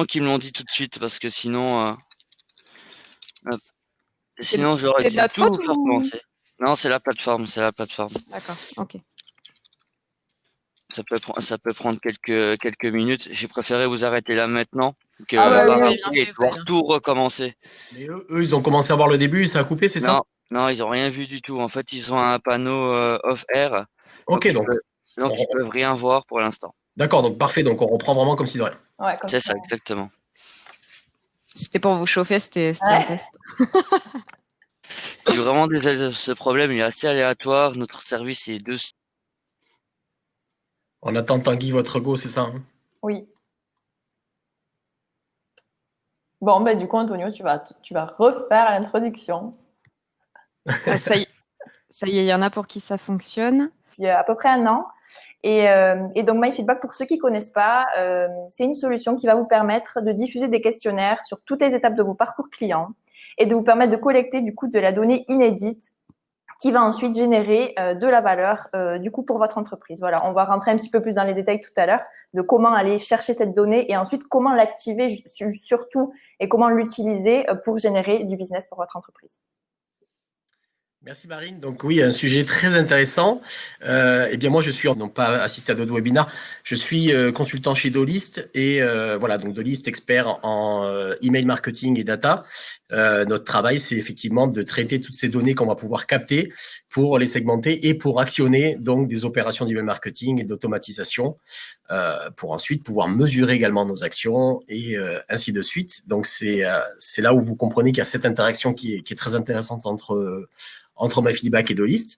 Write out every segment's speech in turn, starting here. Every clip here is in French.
heureusement qu'ils me l'ont dit tout de suite parce que hop, C'est sinon j'aurais c'est de dû notre tout faute faire ou... commencer. Non, c'est la plateforme, c'est la plateforme. D'accord, ok. Ça peut prendre quelques minutes. J'ai préféré vous arrêter là maintenant que Ah ouais, Ouais, vous vous avoir avez avez bien bien appris et fait, fait, vous avez devoir bien fait. tout recommencer. Mais eux, ils ont commencé à voir le début et ça a coupé, c'est ça? Non, non, ils ont rien vu du tout. En fait, ils ont un panneau off-air, Ok, donc, donc ils peuvent rien voir pour l'instant. d'accord, donc parfait. Donc, on reprend vraiment comme si de rien. Ouais, comme C'est ça. ça, exactement. C'était pour vous chauffer, c'était Ouais. un test. J'ai vraiment ce problème, il est assez aléatoire. Notre service est On attend Tanguy, votre go, c'est ça, hein? Oui. Bon, ben, du coup, Antonio, tu vas refaire l'introduction. Ah, ça y est, il y en a pour qui ça fonctionne. Il y a à peu près un an. Et donc, MyFeedback, pour ceux qui connaissent pas, c'est une solution qui va vous permettre de diffuser des questionnaires sur toutes les étapes de vos parcours clients et de vous permettre de collecter du coup de la donnée inédite qui va ensuite générer de la valeur du coup pour votre entreprise. Voilà, on va rentrer un petit peu plus dans les détails tout à l'heure de comment aller chercher cette donnée et ensuite comment l'activer surtout et comment l'utiliser pour générer du business pour votre entreprise. Merci Marine. Donc oui, un sujet très intéressant. Eh bien moi je suis non pas assisté à d'autres webinaires, je suis consultant chez Dolist et voilà donc Dolist expert en email marketing et data. Notre travail c'est effectivement de traiter toutes ces données qu'on va pouvoir capter pour les segmenter et pour actionner donc des opérations d'email marketing et d'automatisation pour ensuite pouvoir mesurer également nos actions et ainsi de suite. Donc c'est là où vous comprenez qu'il y a cette interaction qui est très intéressante entre MyFeedback et Dolist.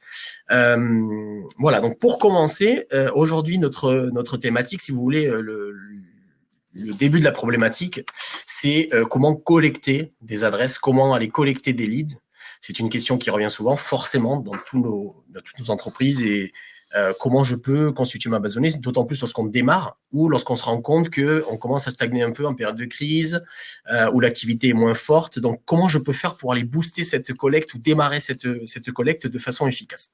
Voilà, donc pour commencer, aujourd'hui, notre thématique, si vous voulez, le début de la problématique, c'est comment collecter des adresses, comment aller collecter des leads. C'est une question qui revient souvent, forcément, dans toutes nos entreprises et comment je peux constituer ma base de données, d'autant plus lorsqu'on démarre ou lorsqu'on se rend compte qu'on commence à stagner un peu en période de crise, où l'activité est moins forte. Donc, comment je peux faire pour aller booster cette collecte ou démarrer cette collecte de façon efficace?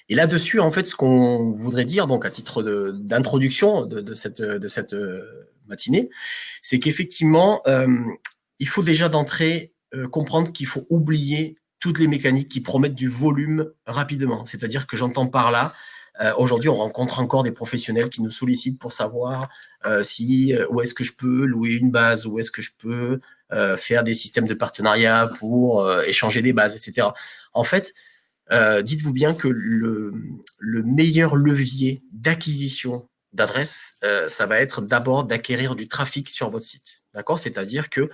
Et là-dessus, en fait, ce qu'on voudrait dire, donc à titre d'introduction de cette matinée, c'est qu'effectivement, il faut déjà d'entrée comprendre qu'il faut oublier toutes les mécaniques qui promettent du volume rapidement. C'est-à-dire que j'entends par là, aujourd'hui, on rencontre encore des professionnels qui nous sollicitent pour savoir où est-ce que je peux louer une base, où est-ce que je peux faire des systèmes de partenariat pour échanger des bases, etc. En fait, dites-vous bien que le meilleur levier d'acquisition d'adresses, ça va être d'abord d'acquérir du trafic sur votre site. D'accord? C'est-à-dire que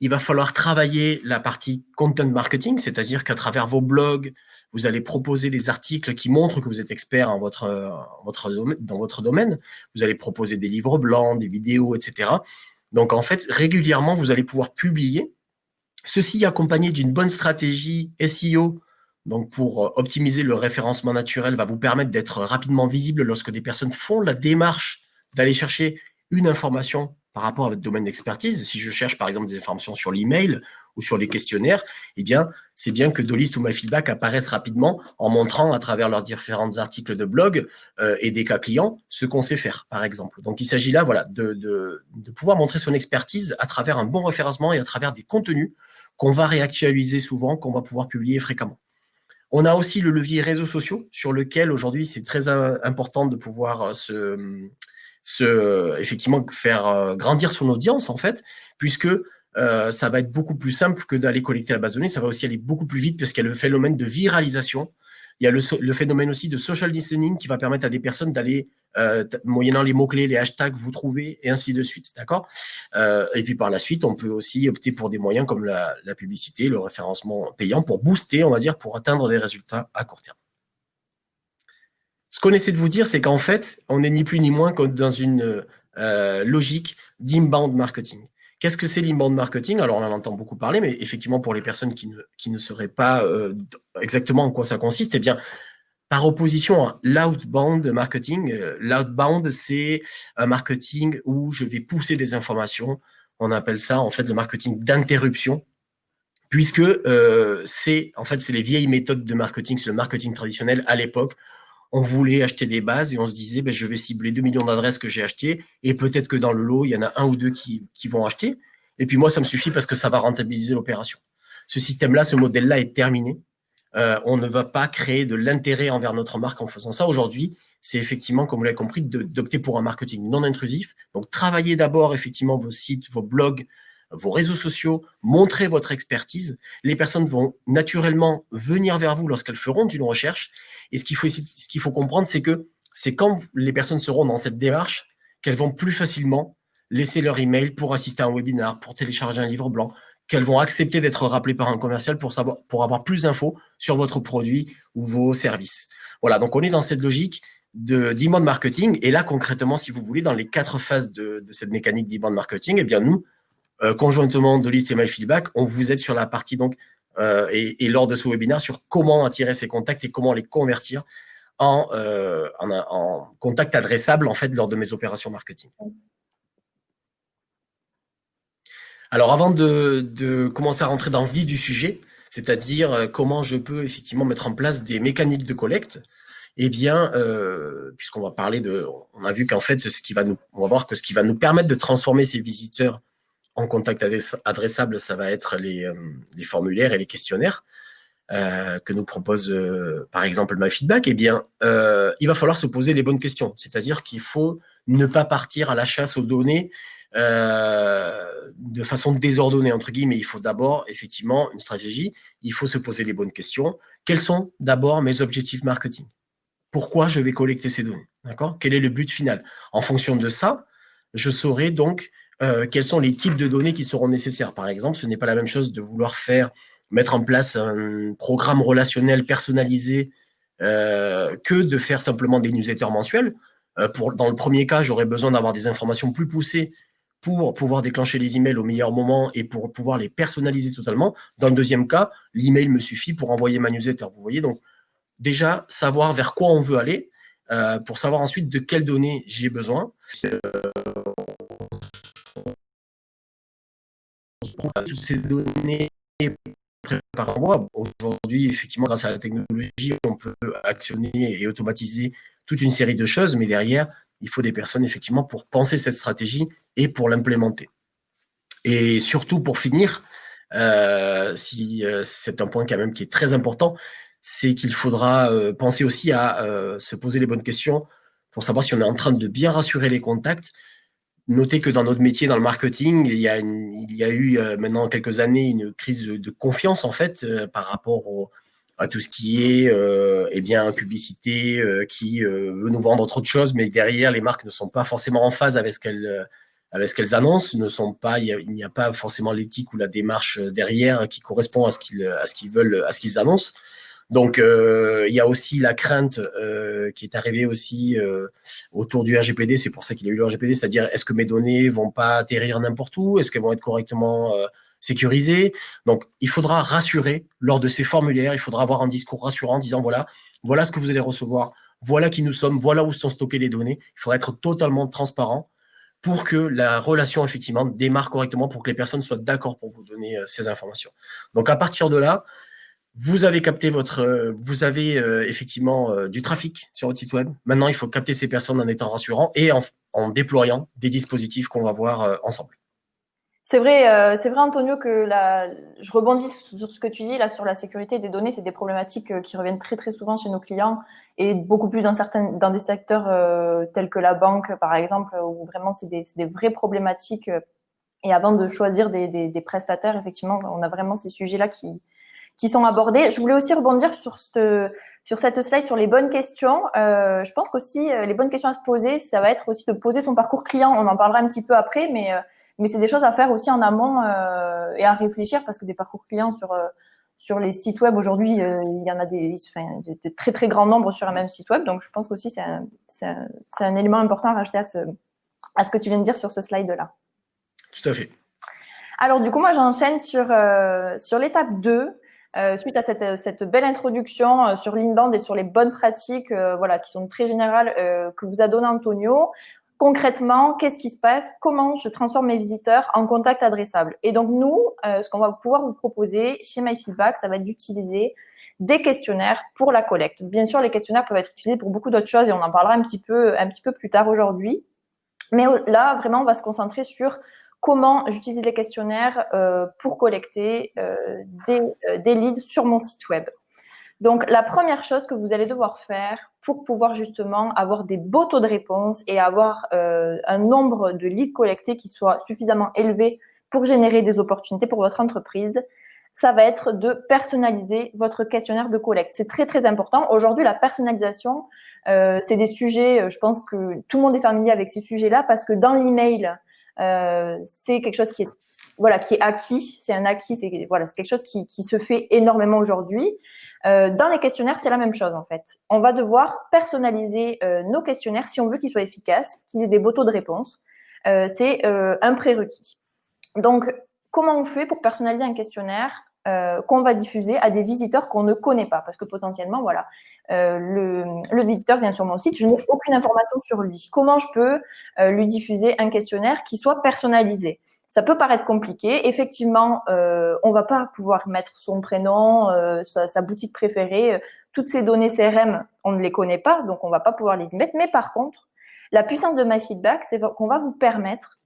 il va falloir travailler la partie content marketing, c'est-à-dire qu'à travers vos blogs, vous allez proposer des articles qui montrent que vous êtes expert dans votre domaine. Vous allez proposer des livres blancs, des vidéos, etc. Donc, en fait, régulièrement, vous allez pouvoir publier. Ceci accompagné d'une bonne stratégie SEO, donc pour optimiser le référencement naturel, va vous permettre d'être rapidement visible lorsque des personnes font la démarche d'aller chercher une information par rapport à votre domaine d'expertise. Si je cherche par exemple des informations sur l'email ou sur les questionnaires, eh bien, c'est bien que Dolist ou MyFeedback apparaissent rapidement en montrant à travers leurs différents articles de blog et des cas clients ce qu'on sait faire, par exemple. Donc, il s'agit là voilà, de pouvoir montrer son expertise à travers un bon référencement et à travers des contenus qu'on va réactualiser souvent, qu'on va pouvoir publier fréquemment. On a aussi le levier réseaux sociaux sur lequel aujourd'hui c'est très important de pouvoir effectivement faire grandir son audience en fait, puisque ça va être beaucoup plus simple que d'aller collecter la base de données, ça va aussi aller beaucoup plus vite parce qu'il y a le phénomène de viralisation. Il y a le phénomène aussi de social listening qui va permettre à des personnes d'aller, moyennant les mots-clés, les hashtags, vous trouver, et ainsi de suite. D'accord? Et puis par la suite, on peut aussi opter pour des moyens comme la publicité, le référencement payant pour booster, on va dire, pour atteindre des résultats à court terme. Ce qu'on essaie de vous dire, c'est qu'en fait, on n'est ni plus ni moins que dans une logique d'inbound marketing. Qu'est-ce que c'est l'inbound marketing? Alors, on en entend beaucoup parler, mais effectivement, pour les personnes qui ne sauraient pas exactement en quoi ça consiste, eh bien, par opposition à l'outbound marketing, l'outbound, c'est un marketing où je vais pousser des informations. On appelle ça, en fait, le marketing d'interruption, puisque c'est les vieilles méthodes de marketing, c'est le marketing traditionnel à l'époque. on voulait acheter des bases et on se disait, je vais cibler 2 millions d'adresses que j'ai achetées et peut-être que dans le lot, il y en a un ou deux qui vont acheter. Et puis moi, ça me suffit parce que ça va rentabiliser l'opération. Ce système-là, ce modèle-là est terminé. On ne va pas créer de l'intérêt envers notre marque en faisant ça. Aujourd'hui, c'est effectivement, comme vous l'avez compris, d'opter pour un marketing non intrusif. Donc, travaillez d'abord effectivement vos sites, vos blogs, vos réseaux sociaux, montrez votre expertise. Les personnes vont naturellement venir vers vous lorsqu'elles feront une recherche. Et ce qu'il faut comprendre, c'est que c'est quand les personnes seront dans cette démarche qu'elles vont plus facilement laisser leur email pour assister à un webinaire, pour télécharger un livre blanc, qu'elles vont accepter d'être rappelées par un commercial pour avoir plus d'infos sur votre produit ou vos services. Voilà, donc on est dans cette logique d'inbound marketing. Et là, concrètement, si vous voulez, dans les 4 phases de cette mécanique d'inbound marketing, eh bien nous, conjointement de List et MyFeedback, on vous aide sur la partie donc et lors de ce webinaire sur comment attirer ces contacts et comment les convertir en contact adressable en fait lors de mes opérations marketing. Alors avant de commencer à rentrer dans le vif du sujet, c'est-à-dire comment je peux effectivement mettre en place des mécaniques de collecte, eh bien, puisqu'on va parler on a vu qu'en fait, on va voir que ce qui va nous permettre de transformer ces visiteurs en contact adressable, ça va être les formulaires et les questionnaires que nous propose par exemple MyFeedback. Eh bien, il va falloir se poser les bonnes questions. C'est-à-dire qu'il faut ne pas partir à la chasse aux données de façon désordonnée, entre guillemets. Il faut d'abord, effectivement, une stratégie. Il faut se poser les bonnes questions. Quels sont d'abord mes objectifs marketing? Pourquoi je vais collecter ces données? D'accord? Quel est le but final? En fonction de ça, je saurai donc quels sont les types de données qui seront nécessaires. Par exemple, ce n'est pas la même chose de vouloir mettre en place un programme relationnel personnalisé que de faire simplement des newsletters mensuels. Dans le premier cas, j'aurais besoin d'avoir des informations plus poussées pour pouvoir déclencher les emails au meilleur moment et pour pouvoir les personnaliser totalement. Dans le deuxième cas, l'email me suffit pour envoyer ma newsletter. Vous voyez, donc déjà, savoir vers quoi on veut aller pour savoir ensuite de quelles données j'ai besoin. Toutes ces données par mois. Aujourd'hui, effectivement, grâce à la technologie, on peut actionner et automatiser toute une série de choses, mais derrière, il faut des personnes, effectivement, pour penser cette stratégie et pour l'implémenter. Et surtout, pour finir, c'est un point quand même qui est très important, c'est qu'il faudra penser aussi à se poser les bonnes questions pour savoir si on est en train de bien rassurer les contacts. Notez que dans notre métier, dans le marketing, il y a eu maintenant quelques années une crise de confiance en fait par rapport à tout ce qui est publicité qui veut nous vendre autre chose, mais derrière les marques ne sont pas forcément en phase avec ce qu'elles annoncent, il n'y a pas forcément l'éthique ou la démarche derrière qui correspond à ce qu'ils annoncent. Donc, il y a aussi la crainte qui est arrivée aussi autour du RGPD. C'est pour ça qu'il y a eu le RGPD, c'est-à-dire est-ce que mes données vont pas atterrir n'importe où? Est-ce qu'elles vont être correctement sécurisées? Donc, il faudra rassurer lors de ces formulaires. Il faudra avoir un discours rassurant en disant voilà ce que vous allez recevoir, voilà qui nous sommes, voilà où sont stockées les données. Il faudra être totalement transparent pour que la relation, effectivement, démarre correctement, pour que les personnes soient d'accord pour vous donner ces informations. Donc, à partir de là, vous avez effectivement du trafic sur votre site web. Maintenant, il faut capter ces personnes en étant rassurant et en déployant des dispositifs qu'on va voir ensemble. C'est vrai, Antonio, que je rebondis sur ce que tu dis là sur la sécurité des données. C'est des problématiques qui reviennent très très souvent chez nos clients et beaucoup plus dans des secteurs tels que la banque, par exemple, où vraiment c'est des vraies problématiques. Et avant de choisir des prestataires, effectivement, on a vraiment ces sujets-là qui sont abordés. Je voulais aussi rebondir sur cette slide sur les bonnes questions. Je pense qu'aussi les bonnes questions à se poser, ça va être aussi de poser son parcours client. On en parlera un petit peu après, mais c'est des choses à faire aussi en amont et à réfléchir, parce que des parcours clients sur les sites web aujourd'hui, il y en a de très très grands nombres sur un même site web. Donc je pense qu'aussi c'est un élément important à rajouter à ce que tu viens de dire sur ce slide-là. Tout à fait. Alors du coup, moi j'enchaîne sur l'étape 2. Suite à cette belle introduction sur l'inbound et sur les bonnes pratiques qui sont très générales que vous a donné Antonio. Concrètement, qu'est-ce qui se passe? Comment je transforme mes visiteurs en contacts adressables? Et donc nous, ce qu'on va pouvoir vous proposer chez MyFeedback, ça va être d'utiliser des questionnaires pour la collecte. Bien sûr, les questionnaires peuvent être utilisés pour beaucoup d'autres choses et on en parlera un petit peu plus tard aujourd'hui. Mais là, vraiment, on va se concentrer sur comment j'utilise les questionnaires pour collecter des leads sur mon site web. Donc, la première chose que vous allez devoir faire pour pouvoir justement avoir des beaux taux de réponse et avoir un nombre de leads collectés qui soit suffisamment élevé pour générer des opportunités pour votre entreprise, ça va être de personnaliser votre questionnaire de collecte. C'est très, très important. Aujourd'hui, la personnalisation, c'est des sujets, je pense que tout le monde est familier avec ces sujets-là parce que dans l'email, c'est quelque chose qui est acquis. C'est un acquis, c'est quelque chose qui se fait énormément aujourd'hui. Dans les questionnaires, c'est la même chose en fait. On va devoir personnaliser nos questionnaires si on veut qu'ils soient efficaces, qu'ils aient des beaux taux de réponse. C'est un prérequis. Donc, comment on fait pour personnaliser un questionnaire qu'on va diffuser à des visiteurs qu'on ne connaît pas? Parce que potentiellement, voilà, le visiteur vient sur mon site, je n'ai aucune information sur lui. Comment je peux lui diffuser un questionnaire qui soit personnalisé? Ça peut paraître compliqué. Effectivement, on va pas pouvoir mettre son prénom, sa boutique préférée. Toutes ces données CRM, on ne les connaît pas, donc on va pas pouvoir les y mettre. Mais par contre, la puissance de MyFeedback, c'est qu'on va vous permettre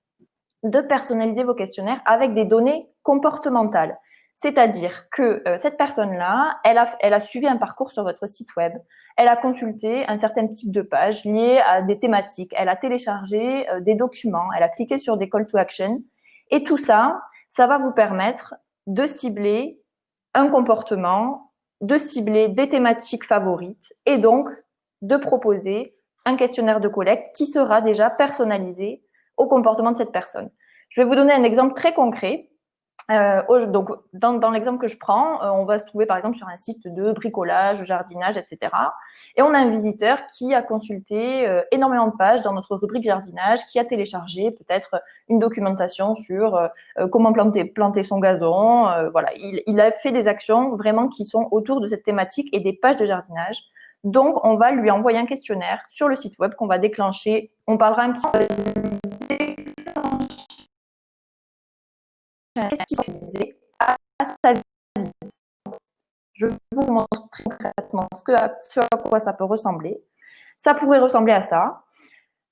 de personnaliser vos questionnaires avec des données comportementales. C'est-à-dire que cette personne-là, elle a suivi un parcours sur votre site web, elle a consulté un certain type de pages liées à des thématiques, elle a téléchargé des documents, elle a cliqué sur des call to action. Et tout ça, ça va vous permettre de cibler un comportement, de cibler des thématiques favorites et donc de proposer un questionnaire de collecte qui sera déjà personnalisé au comportement de cette personne. Je vais vous donner un exemple très concret. Donc, dans l'exemple que je prends, on va se trouver par exemple sur un site de bricolage, jardinage, etc. Et on a un visiteur qui a consulté énormément de pages dans notre rubrique jardinage, qui a téléchargé peut-être une documentation sur comment planter son gazon. Voilà, il a fait des actions vraiment qui sont autour de cette thématique et des pages de jardinage. Donc, on va lui envoyer un questionnaire sur le site web qu'on va déclencher. On parlera un petit peu qu'est-ce qui s'est à sa vie. Je vous montre très concrètement ce à quoi ça peut ressembler. Ça pourrait ressembler à ça.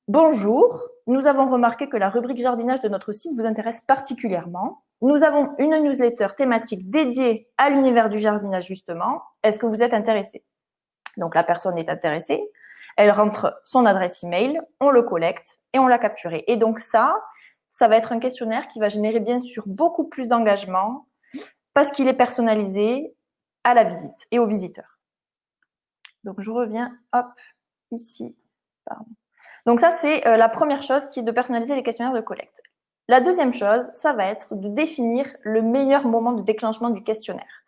Bonjour, nous avons remarqué que la rubrique jardinage de notre site vous intéresse particulièrement. Nous avons une newsletter thématique dédiée à l'univers du jardinage justement. Est-ce que vous êtes intéressé? Donc la personne est intéressée, elle rentre son adresse email, on le collecte et on l'a capturé. Et donc ça va être un questionnaire qui va générer bien sûr beaucoup plus d'engagement parce qu'il est personnalisé à la visite et aux visiteurs. Donc, je reviens, hop, ici. Pardon. Donc, ça, c'est la première chose qui est de personnaliser les questionnaires de collecte. La deuxième chose, ça va être de définir le meilleur moment de déclenchement du questionnaire.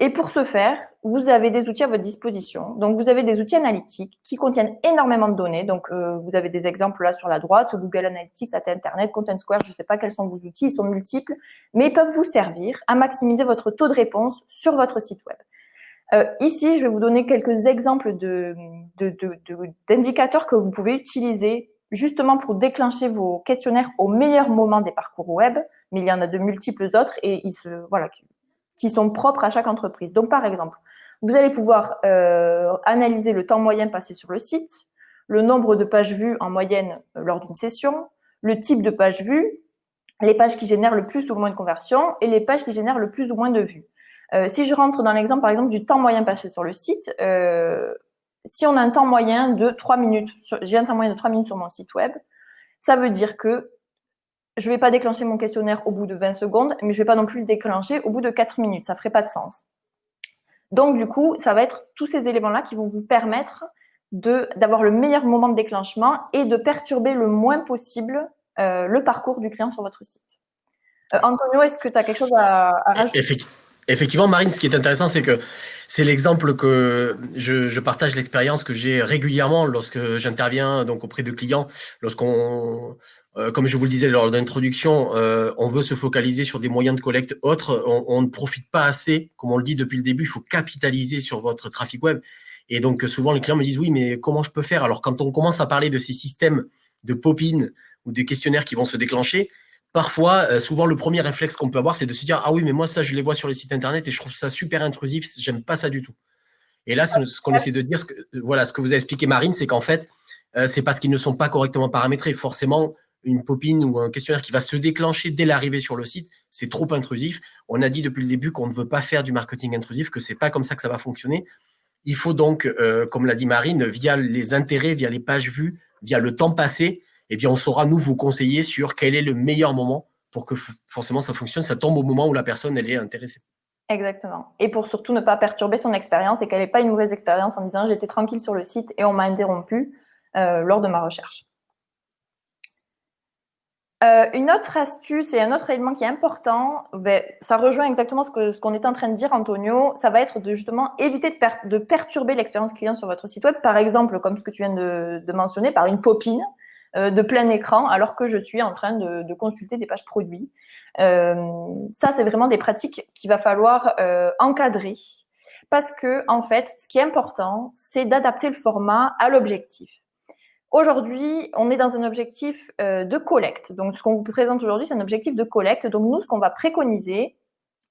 Et pour ce faire, vous avez des outils à votre disposition. Donc, vous avez des outils analytiques qui contiennent énormément de données. Donc, vous avez des exemples là sur la droite, Google Analytics, Internet, Content Square, je ne sais pas quels sont vos outils, ils sont multiples, mais ils peuvent vous servir à maximiser votre taux de réponse sur votre site web. Ici, je vais vous donner quelques exemples d'indicateurs que vous pouvez utiliser justement pour déclencher vos questionnaires au meilleur moment des parcours web, mais il y en a de multiples autres et qui sont propres à chaque entreprise. Donc, par exemple, vous allez pouvoir analyser le temps moyen passé sur le site, le nombre de pages vues en moyenne lors d'une session, le type de page vue, les pages qui génèrent le plus ou moins de conversions et les pages qui génèrent le plus ou moins de vues. Si je rentre dans l'exemple, par exemple, du temps moyen passé sur le site, si on a un temps moyen de 3 minutes, j'ai un temps moyen de 3 minutes sur mon site web, ça veut dire que je ne vais pas déclencher mon questionnaire au bout de 20 secondes, mais je ne vais pas non plus le déclencher au bout de 4 minutes. Ça ne ferait pas de sens. Donc, du coup, ça va être tous ces éléments-là qui vont vous permettre d'avoir le meilleur moment de déclenchement et de perturber le moins possible le parcours du client sur votre site. Antonio, est-ce que tu as quelque chose à rajouter? Effectivement, Marine, ce qui est intéressant, c'est que c'est l'exemple que je partage l'expérience que j'ai régulièrement lorsque j'interviens donc auprès de clients, lorsqu'on, comme je vous le disais lors de l'introduction, on veut se focaliser sur des moyens de collecte autres, on ne profite pas assez, comme on le dit depuis le début, il faut capitaliser sur votre trafic web. Et donc souvent les clients me disent oui, mais comment je peux faire? Alors quand on commence à parler de ces systèmes de pop-in ou des questionnaires qui vont se déclencher, parfois, souvent, le premier réflexe qu'on peut avoir, c'est de se dire « Ah oui, mais moi, ça, je les vois sur les sites internet et je trouve ça super intrusif, j'aime pas ça du tout. » Et là, ce qu'on essaie de dire, voilà, ce que vous a expliqué Marine, c'est qu'en fait, c'est parce qu'ils ne sont pas correctement paramétrés. Forcément, une popine ou un questionnaire qui va se déclencher dès l'arrivée sur le site, c'est trop intrusif. On a dit depuis le début qu'on ne veut pas faire du marketing intrusif, que c'est pas comme ça que ça va fonctionner. Il faut donc, comme l'a dit Marine, via les intérêts, via les pages vues, via le temps passé, eh bien, on saura nous vous conseiller sur quel est le meilleur moment pour que forcément ça fonctionne, ça tombe au moment où la personne elle est intéressée. Exactement. Et pour surtout ne pas perturber son expérience et qu'elle n'ait pas une mauvaise expérience en disant j'étais tranquille sur le site et on m'a interrompu lors de ma recherche. Une autre astuce et un autre élément qui est important, ça rejoint exactement ce qu'on était en train de dire, Antonio, ça va être de justement éviter de perturber l'expérience client sur votre site web, par exemple, comme ce que tu viens de mentionner, par une popine de plein écran alors que je suis en train de consulter des pages produits. Ça, c'est vraiment des pratiques qu'il va falloir encadrer parce que, en fait, ce qui est important, c'est d'adapter le format à l'objectif. Aujourd'hui, on est dans un objectif de collecte. Donc, ce qu'on vous présente aujourd'hui, c'est un objectif de collecte. Donc, nous, ce qu'on va préconiser,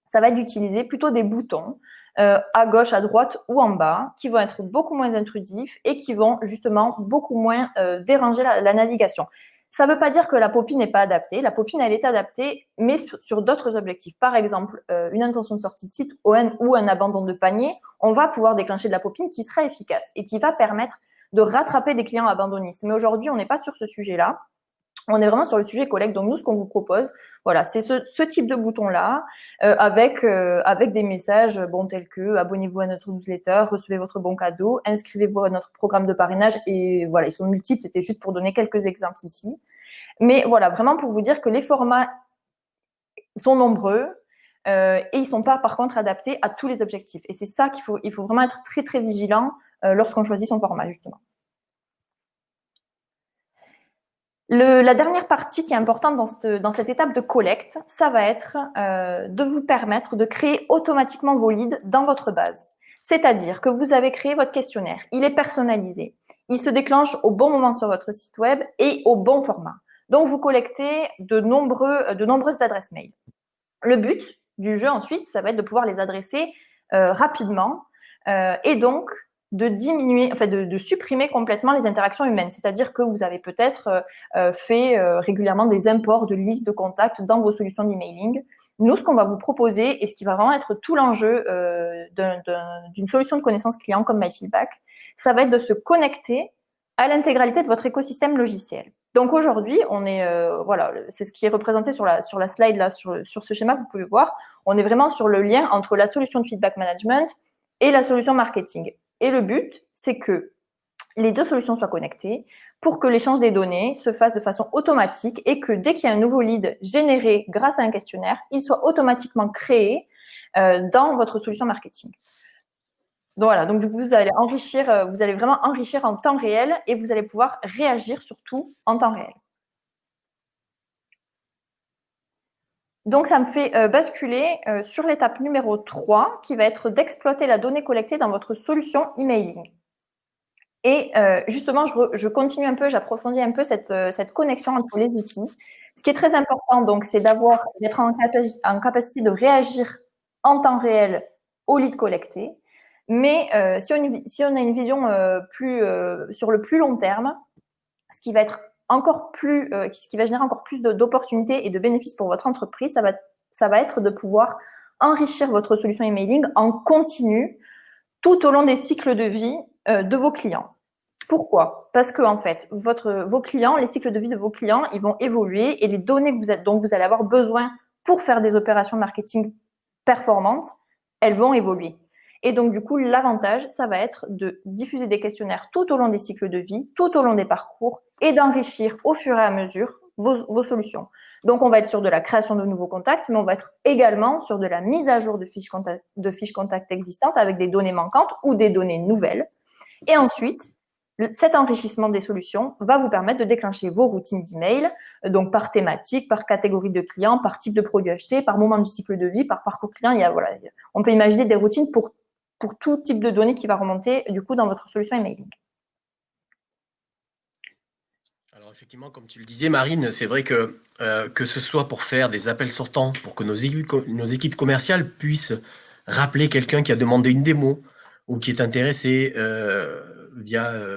ça va être d'utiliser plutôt des boutons à gauche, à droite ou en bas, qui vont être beaucoup moins intrusifs et qui vont justement beaucoup moins déranger la navigation. Ça ne veut pas dire que la popine n'est pas adaptée. La popine, elle est adaptée, mais sur d'autres objectifs. Par exemple, une intention de sortie de site ou un abandon de panier, on va pouvoir déclencher de la popine qui sera efficace et qui va permettre de rattraper des clients abandonnistes. Mais aujourd'hui, on n'est pas sur ce sujet-là. On est vraiment sur le sujet collecte. Donc, nous, ce qu'on vous propose, voilà, c'est ce type de bouton-là avec des messages tels que abonnez-vous à notre newsletter, recevez votre bon cadeau, inscrivez-vous à notre programme de parrainage. Et voilà, ils sont multiples. C'était juste pour donner quelques exemples ici. Mais voilà, vraiment pour vous dire que les formats sont nombreux et ils ne sont pas, par contre, adaptés à tous les objectifs. Et c'est ça il faut vraiment être très, très vigilant lorsqu'on choisit son format, justement. La dernière partie qui est importante dans cette étape de collecte, ça va être de vous permettre de créer automatiquement vos leads dans votre base. C'est-à-dire que vous avez créé votre questionnaire, il est personnalisé, il se déclenche au bon moment sur votre site web et au bon format. Donc, vous collectez de nombreuses adresses mail. Le but du jeu ensuite, ça va être de pouvoir les adresser rapidement et donc de diminuer, enfin de supprimer complètement les interactions humaines. C'est-à-dire que vous avez peut-être fait régulièrement des imports de listes de contacts dans vos solutions d'emailing. Nous, ce qu'on va vous proposer et ce qui va vraiment être tout l'enjeu d'une solution de connaissance client comme MyFeedback, ça va être de se connecter à l'intégralité de votre écosystème logiciel. Donc aujourd'hui, on est voilà, c'est ce qui est représenté sur la slide là, sur ce schéma que vous pouvez voir. On est vraiment sur le lien entre la solution de feedback management et la solution marketing. Et le but, c'est que les deux solutions soient connectées pour que l'échange des données se fasse de façon automatique et que dès qu'il y a un nouveau lead généré grâce à un questionnaire, il soit automatiquement créé dans votre solution marketing. Donc voilà, donc du coup, vous allez vraiment enrichir en temps réel et vous allez pouvoir réagir surtout en temps réel. Donc, ça me fait basculer sur l'étape numéro 3 qui va être d'exploiter la donnée collectée dans votre solution emailing. Et justement, je continue un peu, j'approfondis un peu cette connexion entre les outils. Ce qui est très important, donc, c'est d'être en capacité de réagir en temps réel aux leads collectés. Mais si on a une vision sur le plus long terme, ce qui va générer encore plus d'opportunités et de bénéfices pour votre entreprise, ça va être de pouvoir enrichir votre solution emailing en continu tout au long des cycles de vie de vos clients. Pourquoi? Parce que en fait, vos clients, les cycles de vie de vos clients, ils vont évoluer et les données dont vous allez avoir besoin pour faire des opérations marketing performantes, elles vont évoluer. Et donc, du coup, l'avantage, ça va être de diffuser des questionnaires tout au long des cycles de vie, tout au long des parcours et d'enrichir au fur et à mesure vos solutions. Donc, on va être sur de la création de nouveaux contacts, mais on va être également sur de la mise à jour de fiches contacts existantes avec des données manquantes ou des données nouvelles. Et ensuite, cet enrichissement des solutions va vous permettre de déclencher vos routines d'email, donc par thématique, par catégorie de clients, par type de produit acheté, par moment du cycle de vie, par parcours client. On peut imaginer des routines pour tout type de données qui va remonter du coup dans votre solution emailing. Alors effectivement, comme tu le disais, Marine, c'est vrai que que ce soit pour faire des appels sortants, pour que nos équipes commerciales puissent rappeler quelqu'un qui a demandé une démo ou qui est intéressé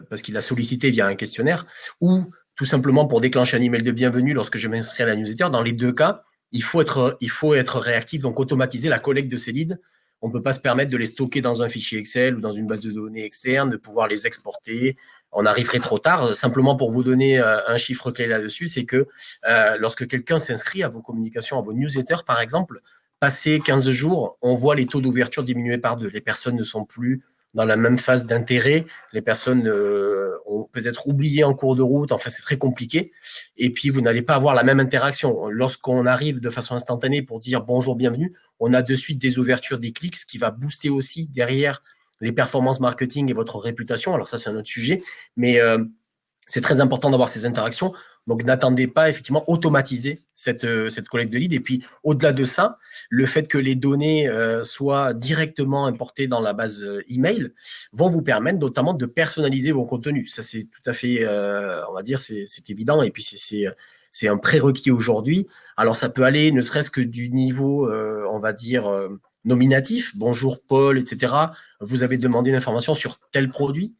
parce qu'il a sollicité via un questionnaire, ou tout simplement pour déclencher un email de bienvenue lorsque je m'inscris à la newsletter. Dans les deux cas, il faut être réactif, donc automatiser la collecte de ces leads. On ne peut pas se permettre de les stocker dans un fichier Excel ou dans une base de données externe, de pouvoir les exporter. On arriverait trop tard. Simplement pour vous donner un chiffre clé là-dessus, c'est que lorsque quelqu'un s'inscrit à vos communications, à vos newsletters, par exemple, passé 15 jours, on voit les taux d'ouverture diminuer par 2. Les personnes ne sont plus dans la même phase d'intérêt. Les personnes ont peut-être oublié en cours de route. Enfin, c'est très compliqué. Et puis, vous n'allez pas avoir la même interaction. Lorsqu'on arrive de façon instantanée pour dire bonjour, bienvenue, on a de suite des ouvertures, des clics, ce qui va booster aussi derrière les performances marketing et votre réputation. Alors ça, c'est un autre sujet. Mais c'est très important d'avoir ces interactions. Donc, n'attendez pas, effectivement, automatiser cette collecte de leads. Et puis, au-delà de ça, le fait que les données soient directement importées dans la base email vont vous permettre notamment de personnaliser vos contenus. Ça, c'est tout à fait, on va dire, c'est évident. Et puis, c'est un prérequis aujourd'hui. Alors, ça peut aller ne serait-ce que du niveau, on va dire, nominatif. Bonjour Paul, etc. Vous avez demandé une information sur tel produit.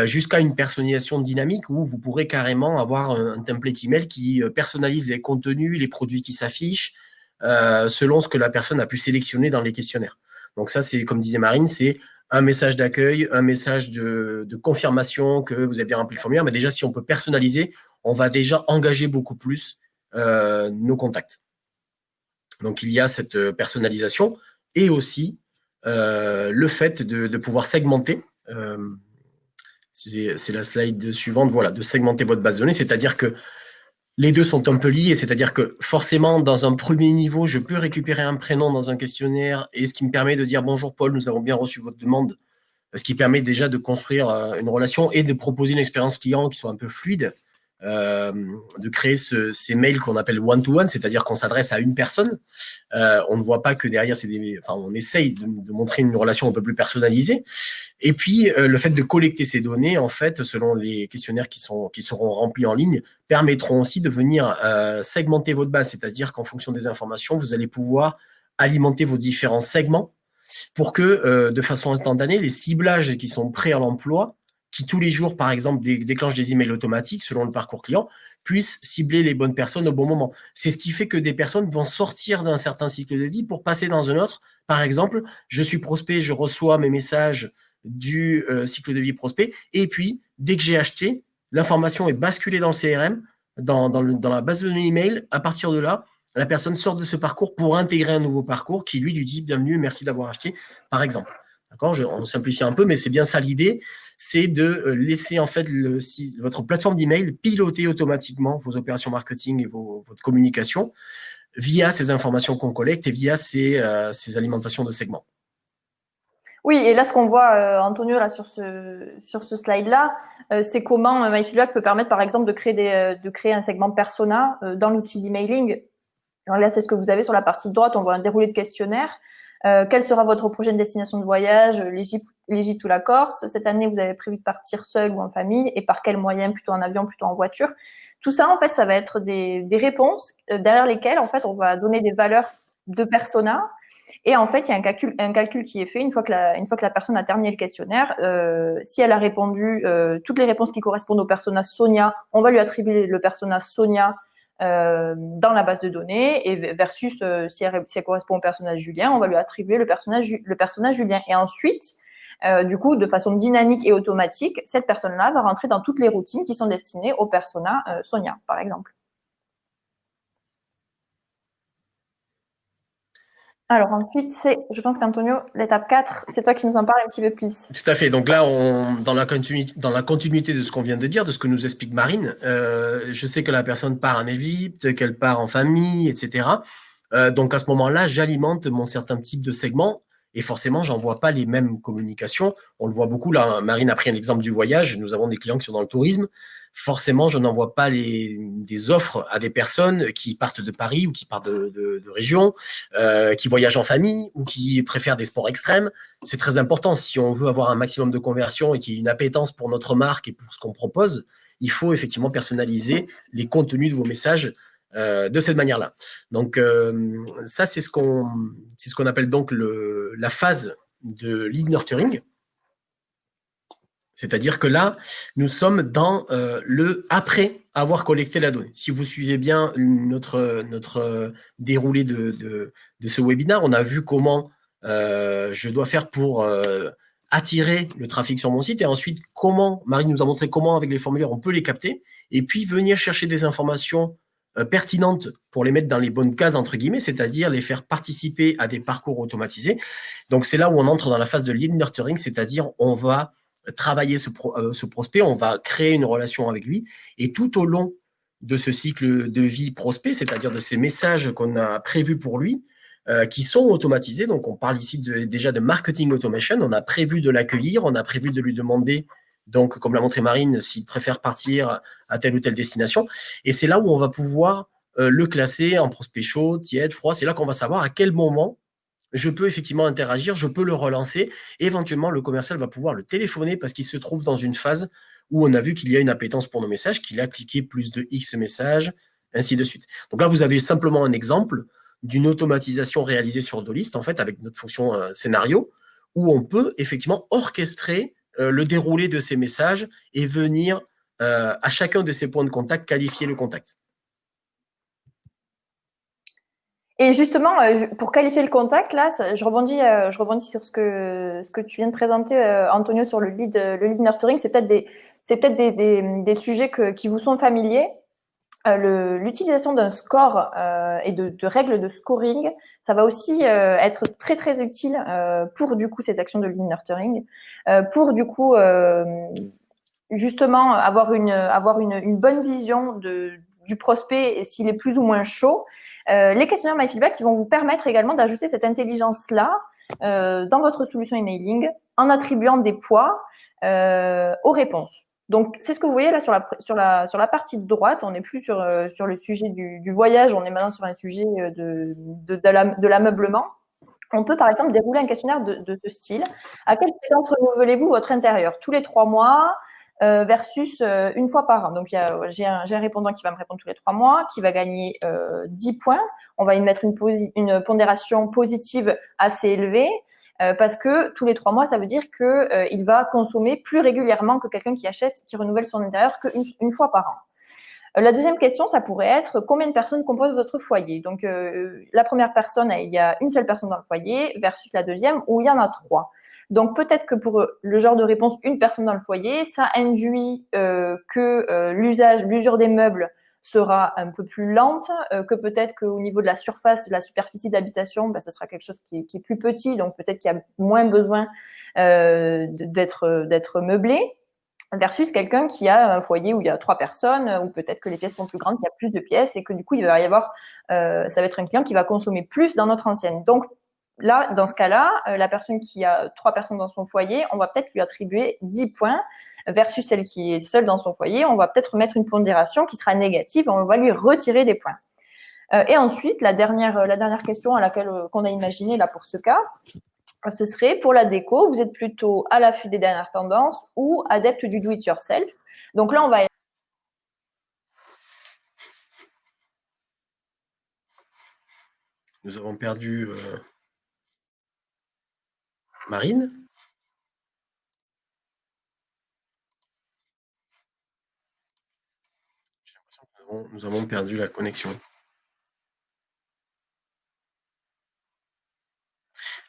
Jusqu'à une personnalisation dynamique où vous pourrez carrément avoir un template email qui personnalise les contenus, les produits qui s'affichent, selon ce que la personne a pu sélectionner dans les questionnaires. Donc ça, c'est comme disait Marine, c'est un message d'accueil, un message de confirmation que vous avez bien rempli le formulaire. Mais déjà, si on peut personnaliser, on va déjà engager beaucoup plus nos contacts. Donc, il y a cette personnalisation et aussi le fait de pouvoir segmenter. C'est la slide suivante, voilà, de segmenter votre base de données, c'est-à-dire que les deux sont un peu liés, c'est-à-dire que forcément, dans un premier niveau, je peux récupérer un prénom dans un questionnaire et ce qui me permet de dire « Bonjour Paul, nous avons bien reçu votre demande », ce qui permet déjà de construire une relation et de proposer une expérience client qui soit un peu fluide, de créer ces mails qu'on appelle one-to-one, c'est-à-dire qu'on s'adresse à une personne. On ne voit pas que derrière, on essaye de montrer une relation un peu plus personnalisée. Et puis, le fait de collecter ces données, en fait, selon les questionnaires qui seront remplis en ligne, permettront aussi de venir segmenter votre base, c'est-à-dire qu'en fonction des informations, vous allez pouvoir alimenter vos différents segments pour que, de façon instantanée, les ciblages qui sont prêts à l'emploi, qui tous les jours, par exemple, déclenchent des emails automatiques selon le parcours client, puissent cibler les bonnes personnes au bon moment. C'est ce qui fait que des personnes vont sortir d'un certain cycle de vie pour passer dans un autre. Par exemple, je suis prospect, je reçois mes messages du cycle de vie prospect, et puis, dès que j'ai acheté, l'information est basculée dans le CRM, dans la base de données email. À partir de là, la personne sort de ce parcours pour intégrer un nouveau parcours qui, lui dit « Bienvenue, merci d'avoir acheté », par exemple. D'accord, on simplifie un peu, mais c'est bien ça l'idée, c'est de laisser en fait votre plateforme d'email piloter automatiquement vos opérations marketing et votre communication via ces informations qu'on collecte et via ces alimentations de segments. Oui, et là, ce qu'on voit, Antonio, là, sur ce slide-là, c'est comment MyFeedback peut permettre, par exemple, de créer un segment persona dans l'outil d'emailing. Alors là, c'est ce que vous avez sur la partie de droite. On voit un déroulé de questionnaire. Quelle sera votre prochaine destination de voyage, l'Égypte ou la Corse? Cette année, vous avez prévu de partir seul ou en famille, et par quel moyen? Plutôt en avion, plutôt en voiture? Tout ça, en fait, ça va être des réponses derrière lesquelles, en fait, on va donner des valeurs de persona. Et en fait, il y a un calcul qui est fait une fois que la personne a terminé le questionnaire. Si elle a répondu toutes les réponses qui correspondent au persona Sonia, on va lui attribuer le persona Sonia dans la base de données, et versus si elle correspond au personnage Julien, on va lui attribuer le personnage Julien. Et ensuite, du coup, de façon dynamique et automatique, cette personne-là va rentrer dans toutes les routines qui sont destinées au persona Sonia, par exemple. Alors ensuite, je pense qu'Antonio, l'étape 4, c'est toi qui nous en parle un petit peu plus. Tout à fait. Donc là, dans la continuité de ce qu'on vient de dire, de ce que nous explique Marine, je sais que la personne part en Égypte, qu'elle part en famille, etc. Donc à ce moment-là, j'alimente mon certain type de segment et forcément, j'envoie pas les mêmes communications. On le voit beaucoup là. Marine a pris un exemple du voyage. Nous avons des clients qui sont dans le tourisme. Forcément, je n'envoie pas des offres à des personnes qui partent de Paris ou qui partent de région, qui voyagent en famille ou qui préfèrent des sports extrêmes. C'est très important. Si on veut avoir un maximum de conversion et qu'il y ait une appétence pour notre marque et pour ce qu'on propose, il faut effectivement personnaliser les contenus de vos messages de cette manière-là. Donc, ça, c'est ce qu'on appelle donc la phase de lead nurturing. C'est-à-dire que là, nous sommes dans le après avoir collecté la donnée. Si vous suivez bien notre déroulé de ce webinaire, on a vu comment je dois faire pour attirer le trafic sur mon site et ensuite comment, Marie nous a montré comment avec les formulaires on peut les capter et puis venir chercher des informations pertinentes pour les mettre dans les bonnes cases entre guillemets, c'est-à-dire les faire participer à des parcours automatisés. Donc c'est là où on entre dans la phase de lead nurturing, c'est-à-dire on va travailler ce prospect, on va créer une relation avec lui et tout au long de ce cycle de vie prospect, c'est-à-dire de ces messages qu'on a prévus pour lui, qui sont automatisés. Donc, on parle ici déjà de marketing automation. On a prévu de l'accueillir, on a prévu de lui demander, donc, comme l'a montré Marine, s'il préfère partir à telle ou telle destination. Et c'est là où on va pouvoir le classer en prospect chaud, tiède, froid. C'est là qu'on va savoir à quel moment je peux effectivement interagir, je peux le relancer. Et éventuellement, le commercial va pouvoir le téléphoner parce qu'il se trouve dans une phase où on a vu qu'il y a une appétence pour nos messages, qu'il a cliqué plus de X messages, ainsi de suite. Donc là, vous avez simplement un exemple d'une automatisation réalisée sur Dolist, en fait, avec notre fonction scénario, où on peut effectivement orchestrer le déroulé de ces messages et venir à chacun de ces points de contact qualifier le contact. Et justement, pour qualifier le contact, là, je rebondis sur ce que tu viens de présenter, Antonio, sur le lead nurturing. C'est peut-être des sujets qui vous sont familiers. L'utilisation d'un score et de règles de scoring, ça va aussi être très très utile pour du coup ces actions de lead nurturing, pour du coup justement avoir une bonne vision du prospect et s'il est plus ou moins chaud. Les questionnaires MyFeedback qui vont vous permettre également d'ajouter cette intelligence-là dans votre solution emailing en attribuant des poids aux réponses. Donc, c'est ce que vous voyez là sur la partie de droite. On n'est plus sur le sujet du voyage, on est maintenant sur un sujet de l'ameublement. On peut, par exemple, dérouler un questionnaire de ce style. À quelle fréquence renouvelez-vous votre intérieur? Tous les 3 mois versus une fois par an. Donc, j'ai un répondant qui va me répondre tous les 3 mois, qui va gagner 10 points. On va y mettre une pondération positive assez élevée. Parce que tous les 3 mois, ça veut dire qu'il va consommer plus régulièrement que quelqu'un qui renouvelle son intérieur qu'une fois par an. La deuxième question, ça pourrait être combien de personnes composent votre foyer? Donc, la première personne, il y a une seule personne dans le foyer versus la deuxième où il y en a 3. Donc, peut-être que pour le genre de réponse une personne dans le foyer, ça induit que l'usure des meubles sera un peu plus lente, que peut-être qu'au niveau de la surface, de la superficie d'habitation, ce sera quelque chose qui est plus petit, donc peut-être qu'il y a moins besoin d'être meublé, versus quelqu'un qui a un foyer où il y a 3 personnes, ou peut-être que les pièces sont plus grandes, qu'il y a plus de pièces, et que du coup, il va y avoir, ça va être un client qui va consommer plus dans notre enseigne. Donc, là, dans ce cas-là, la personne qui a 3 personnes dans son foyer, on va peut-être lui attribuer 10 points versus celle qui est seule dans son foyer. On va peut-être mettre une pondération qui sera négative. On va lui retirer des points. Et ensuite, la dernière question qu'on a imaginée là pour ce cas, ce serait pour la déco, vous êtes plutôt à l'affût des dernières tendances ou adepte du do-it-yourself. Donc là, on va... Nous avons perdu... Marine? J'ai l'impression que nous avons perdu la connexion.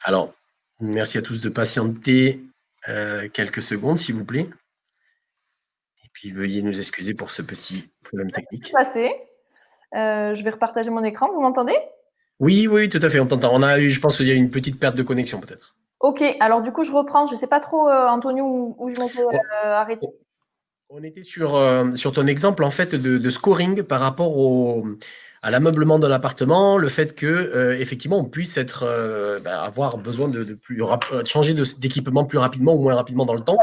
Alors, merci à tous de patienter quelques secondes, s'il vous plaît. Et puis, veuillez nous excuser pour ce petit problème technique. Je vais repartager mon écran. Vous m'entendez? Oui, tout à fait, on t'entend. Je pense qu'il y a une petite perte de connexion, peut-être. Ok, alors du coup, je reprends. Je ne sais pas trop, Antonio, où je m'étais arrêté. On était sur ton exemple, en fait, de scoring par rapport à l'ameublement de l'appartement, le fait que effectivement, on puisse avoir besoin de changer d'équipement plus rapidement ou moins rapidement dans le temps.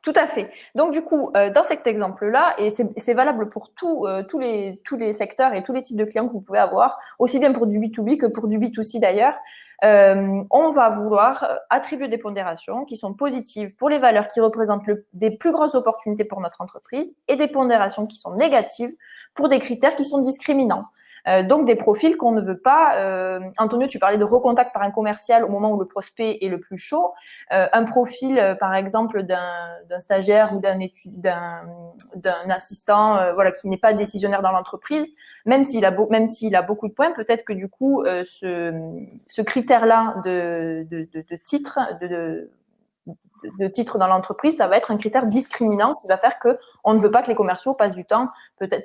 Tout à fait. Donc, du coup, dans cet exemple-là, et c'est valable pour tous les secteurs et tous les types de clients que vous pouvez avoir, aussi bien pour du B2B que pour du B2C d'ailleurs, on va vouloir attribuer des pondérations qui sont positives pour les valeurs qui représentent des plus grosses opportunités pour notre entreprise et des pondérations qui sont négatives pour des critères qui sont discriminants. Donc des profils qu'on ne veut pas. Antonio, tu parlais de recontact par un commercial au moment où le prospect est le plus chaud. Un profil, par exemple, d'un stagiaire ou d'un assistant, voilà, qui n'est pas décisionnaire dans l'entreprise, même s'il a beaucoup de points, peut-être que du coup, ce critère-là de titre, de titre dans l'entreprise, ça va être un critère discriminant qui va faire que on ne veut pas que les commerciaux passent du temps,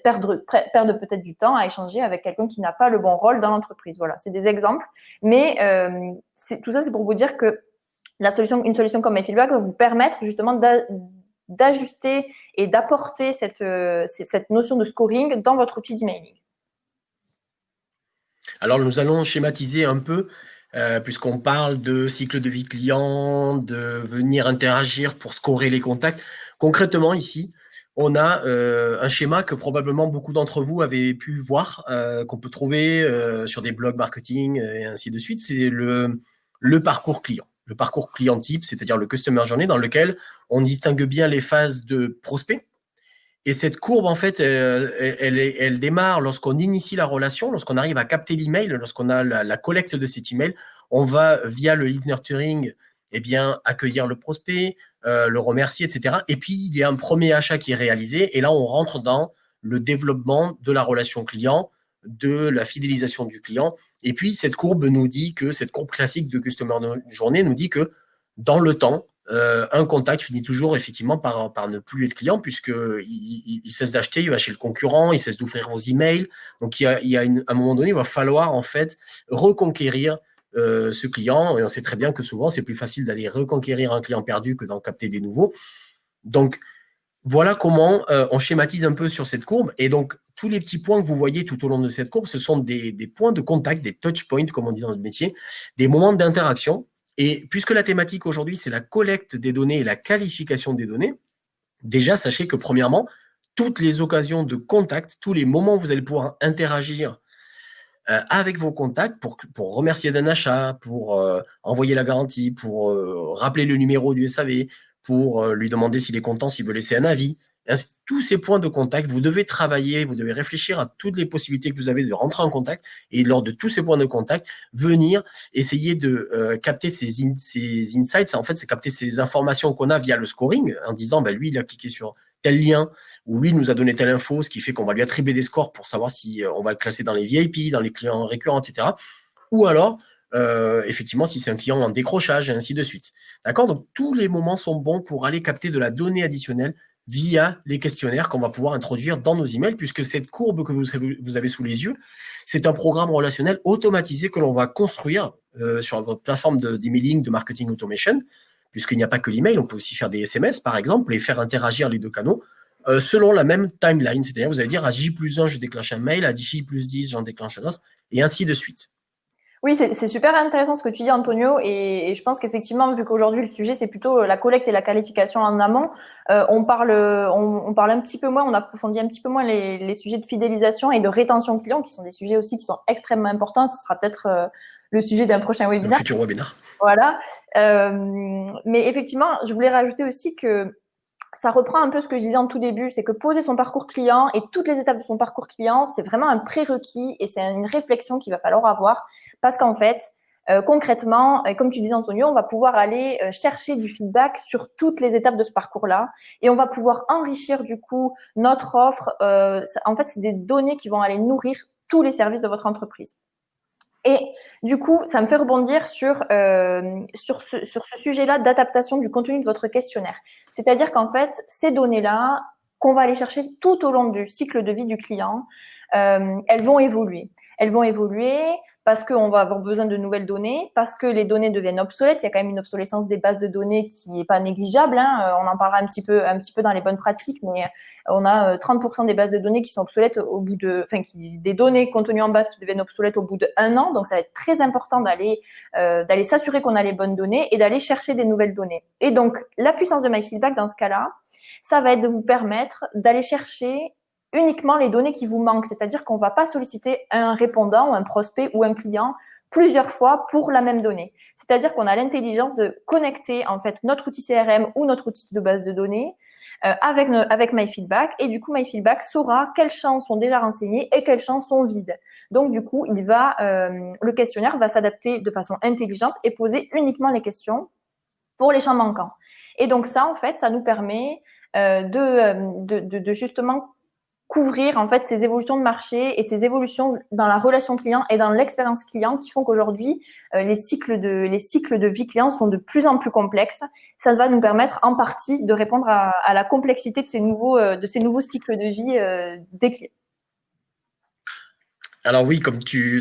perdent peut-être du temps à échanger avec quelqu'un qui n'a pas le bon rôle dans l'entreprise. Voilà, c'est des exemples. Mais tout ça, c'est pour vous dire que une solution comme MyFeedback va vous permettre justement d'ajuster et d'apporter cette notion de scoring dans votre outil d'emailing. Alors, nous allons schématiser un peu, puisqu'on parle de cycle de vie client, de venir interagir pour scorer les contacts. Concrètement, ici, on a un schéma que probablement beaucoup d'entre vous avez pu voir, qu'on peut trouver sur des blogs marketing et ainsi de suite. C'est le parcours client. Le parcours client type, c'est-à-dire le customer journey, dans lequel on distingue bien les phases de prospect. Et cette courbe, en fait, elle démarre lorsqu'on initie la relation, lorsqu'on arrive à capter l'email, lorsqu'on a la collecte de cet email. On va, via le lead nurturing, eh bien, accueillir le prospect, le remercier, etc. Et puis, il y a un premier achat qui est réalisé. Et là, on rentre dans le développement de la relation client, de la fidélisation du client. Et puis, cette courbe classique de Customer Journey nous dit que dans le temps, un contact finit toujours effectivement par ne plus être client, puisqu'il cesse d'acheter, il va chez le concurrent, il cesse d'ouvrir vos emails. Donc, à un moment donné, il va falloir en fait reconquérir ce client. Et on sait très bien que souvent, c'est plus facile d'aller reconquérir un client perdu que d'en capter des nouveaux. Donc, voilà comment on schématise un peu sur cette courbe. Et donc, tous les petits points que vous voyez tout au long de cette courbe, ce sont des points de contact, des touch points, comme on dit dans notre métier, des moments d'interaction. Et puisque la thématique aujourd'hui, c'est la collecte des données et la qualification des données, déjà, sachez que premièrement, toutes les occasions de contact, tous les moments où vous allez pouvoir interagir avec vos contacts pour remercier d'un achat, pour envoyer la garantie, pour rappeler le numéro du SAV, pour lui demander s'il est content, s'il veut laisser un avis. Tous ces points de contact, vous devez travailler, vous devez réfléchir à toutes les possibilités que vous avez de rentrer en contact et lors de tous ces points de contact, venir essayer de capter ces insights. En fait, c'est capter ces informations qu'on a via le scoring en disant, lui, il a cliqué sur tel lien ou lui, il nous a donné telle info, ce qui fait qu'on va lui attribuer des scores pour savoir si on va le classer dans les VIP, dans les clients récurrents, etc. Ou alors, effectivement, si c'est un client en décrochage et ainsi de suite. D'accord ? Donc, tous les moments sont bons pour aller capter de la donnée additionnelle via les questionnaires qu'on va pouvoir introduire dans nos emails, puisque cette courbe que vous avez sous les yeux, c'est un programme relationnel automatisé que l'on va construire sur votre plateforme d'emailing, de marketing automation, puisqu'il n'y a pas que l'email, on peut aussi faire des SMS, par exemple, et faire interagir les deux canaux selon la même timeline. C'est-à-dire, vous allez dire à J+1, je déclenche un mail, à J+10, j'en déclenche un autre, et ainsi de suite. Oui, c'est super intéressant ce que tu dis, Antonio, et je pense qu'effectivement, vu qu'aujourd'hui le sujet c'est plutôt la collecte et la qualification en amont, on parle un petit peu moins, on approfondit un petit peu moins les sujets de fidélisation et de rétention client, qui sont des sujets aussi qui sont extrêmement importants. Ce sera peut-être le sujet d'un prochain webinaire. Un futur webinaire. Voilà. Mais effectivement, je voulais rajouter aussi que ça reprend un peu ce que je disais en tout début, c'est que poser son parcours client et toutes les étapes de son parcours client, c'est vraiment un prérequis et c'est une réflexion qu'il va falloir avoir parce qu'en fait, concrètement, comme tu disais Antonio, on va pouvoir aller chercher du feedback sur toutes les étapes de ce parcours-là et on va pouvoir enrichir du coup notre offre. En fait, c'est des données qui vont aller nourrir tous les services de votre entreprise. Et du coup, ça me fait rebondir sur ce sujet-là d'adaptation du contenu de votre questionnaire. C'est-à-dire qu'en fait, ces données-là, qu'on va aller chercher tout au long du cycle de vie du client, elles vont évoluer. Elles vont évoluer parce qu'on va avoir besoin de nouvelles données, parce que les données deviennent obsolètes. Il y a quand même une obsolescence des bases de données qui n'est pas négligeable. On en parlera un petit peu dans les bonnes pratiques, mais on a 30% des bases de données qui sont obsolètes des données contenues en base qui deviennent obsolètes au bout d'1 an. Donc, ça va être très important d'aller s'assurer qu'on a les bonnes données et d'aller chercher des nouvelles données. Et donc, la puissance de MyFeedback dans ce cas-là, ça va être de vous permettre d'aller chercher uniquement les données qui vous manquent. C'est-à-dire qu'on ne va pas solliciter un répondant ou un prospect ou un client plusieurs fois pour la même donnée. C'est-à-dire qu'on a l'intelligence de connecter en fait notre outil CRM ou notre outil de base de données avec MyFeedback. Et du coup, MyFeedback saura quels champs sont déjà renseignés et quels champs sont vides. Donc, du coup, le questionnaire va s'adapter de façon intelligente et poser uniquement les questions pour les champs manquants. Et donc ça, en fait, ça nous permet de justement couvrir en fait ces évolutions de marché et ces évolutions dans la relation client et dans l'expérience client qui font qu'aujourd'hui les cycles de vie client sont de plus en plus complexes. Ça va nous permettre en partie de répondre à la complexité de ces nouveaux cycles de vie des clients. Alors oui,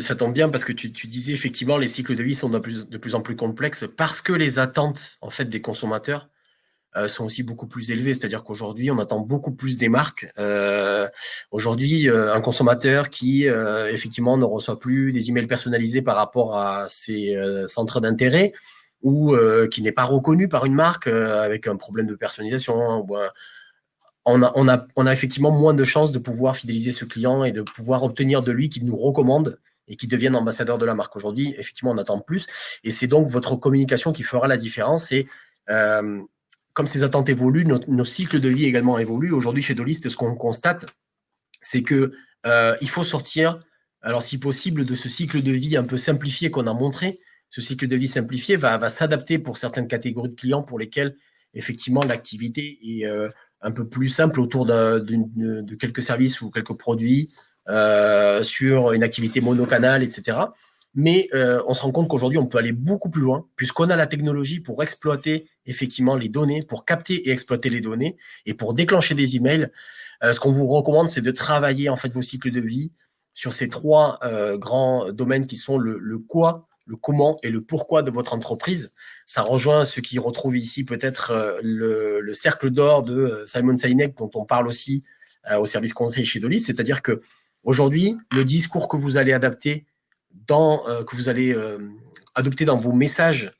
ça tombe bien parce que tu disais effectivement les cycles de vie sont de plus en plus complexes parce que les attentes en fait des consommateurs sont aussi beaucoup plus élevées. C'est-à-dire qu'aujourd'hui, on attend beaucoup plus des marques. Aujourd'hui, un consommateur qui effectivement ne reçoit plus des emails personnalisés par rapport à ses centres d'intérêt ou qui n'est pas reconnu par une marque avec un problème de personnalisation, on a effectivement moins de chances de pouvoir fidéliser ce client et de pouvoir obtenir de lui qu'il nous recommande et qu'il devienne ambassadeur de la marque. Aujourd'hui, effectivement, on attend plus. Et c'est donc votre communication qui fera la différence. Et comme ces attentes évoluent, nos cycles de vie également évoluent. Aujourd'hui, chez Dolist, ce qu'on constate, c'est que il faut sortir, alors si possible, de ce cycle de vie un peu simplifié qu'on a montré. Ce cycle de vie simplifié va s'adapter pour certaines catégories de clients pour lesquels, effectivement, l'activité est un peu plus simple autour de quelques services ou quelques produits sur une activité monocanal, etc. Mais on se rend compte qu'aujourd'hui, on peut aller beaucoup plus loin puisqu'on a la technologie pour exploiter effectivement les données, pour capter et exploiter les données et pour déclencher des emails. Ce qu'on vous recommande, c'est de travailler en fait vos cycles de vie sur ces trois grands domaines qui sont le quoi, le comment et le pourquoi de votre entreprise. Ça rejoint ce qui retrouve ici peut-être le cercle d'or de Simon Sinek dont on parle aussi au service conseil chez Dolist, c'est-à-dire que aujourd'hui, le discours que vous allez adapter que vous allez adopter dans vos messages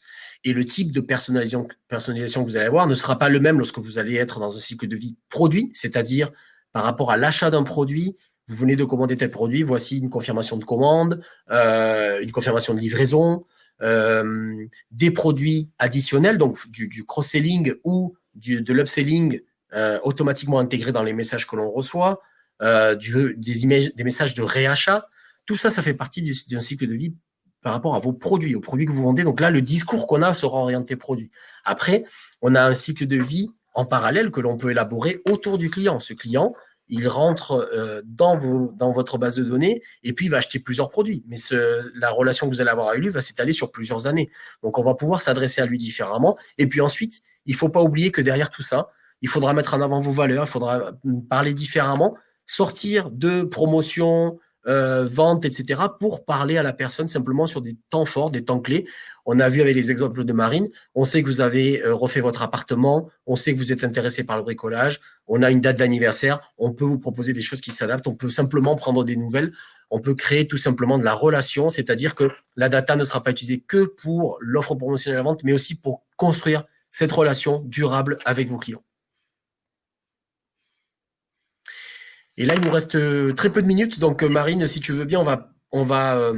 et le type de personnalisation que vous allez avoir ne sera pas le même lorsque vous allez être dans un cycle de vie produit, c'est-à-dire par rapport à l'achat d'un produit. Vous venez de commander tel produit, voici une confirmation de commande, une confirmation de livraison, des produits additionnels, donc du cross-selling ou de l'upselling automatiquement intégré dans les messages que l'on reçoit, des messages de réachat. Tout ça, ça fait partie d'un cycle de vie par rapport à vos produits, aux produits que vous vendez. Donc là, le discours qu'on a sera orienté produit. Après, on a un cycle de vie en parallèle que l'on peut élaborer autour du client. Ce client, il rentre dans votre base de données et puis il va acheter plusieurs produits. Mais la relation que vous allez avoir avec lui va s'étaler sur plusieurs années. Donc, on va pouvoir s'adresser à lui différemment. Et puis ensuite, il ne faut pas oublier que derrière tout ça, il faudra mettre en avant vos valeurs, il faudra parler différemment, sortir de promotions, vente, etc., pour parler à la personne simplement sur des temps forts, des temps clés. On a vu avec les exemples de Marine, on sait que vous avez refait votre appartement, on sait que vous êtes intéressé par le bricolage, on a une date d'anniversaire, on peut vous proposer des choses qui s'adaptent, on peut simplement prendre des nouvelles, on peut créer tout simplement de la relation, c'est-à-dire que la data ne sera pas utilisée que pour l'offre promotionnelle à la vente, mais aussi pour construire cette relation durable avec vos clients. Et là, il nous reste très peu de minutes. Donc, Marine, si tu veux bien, on va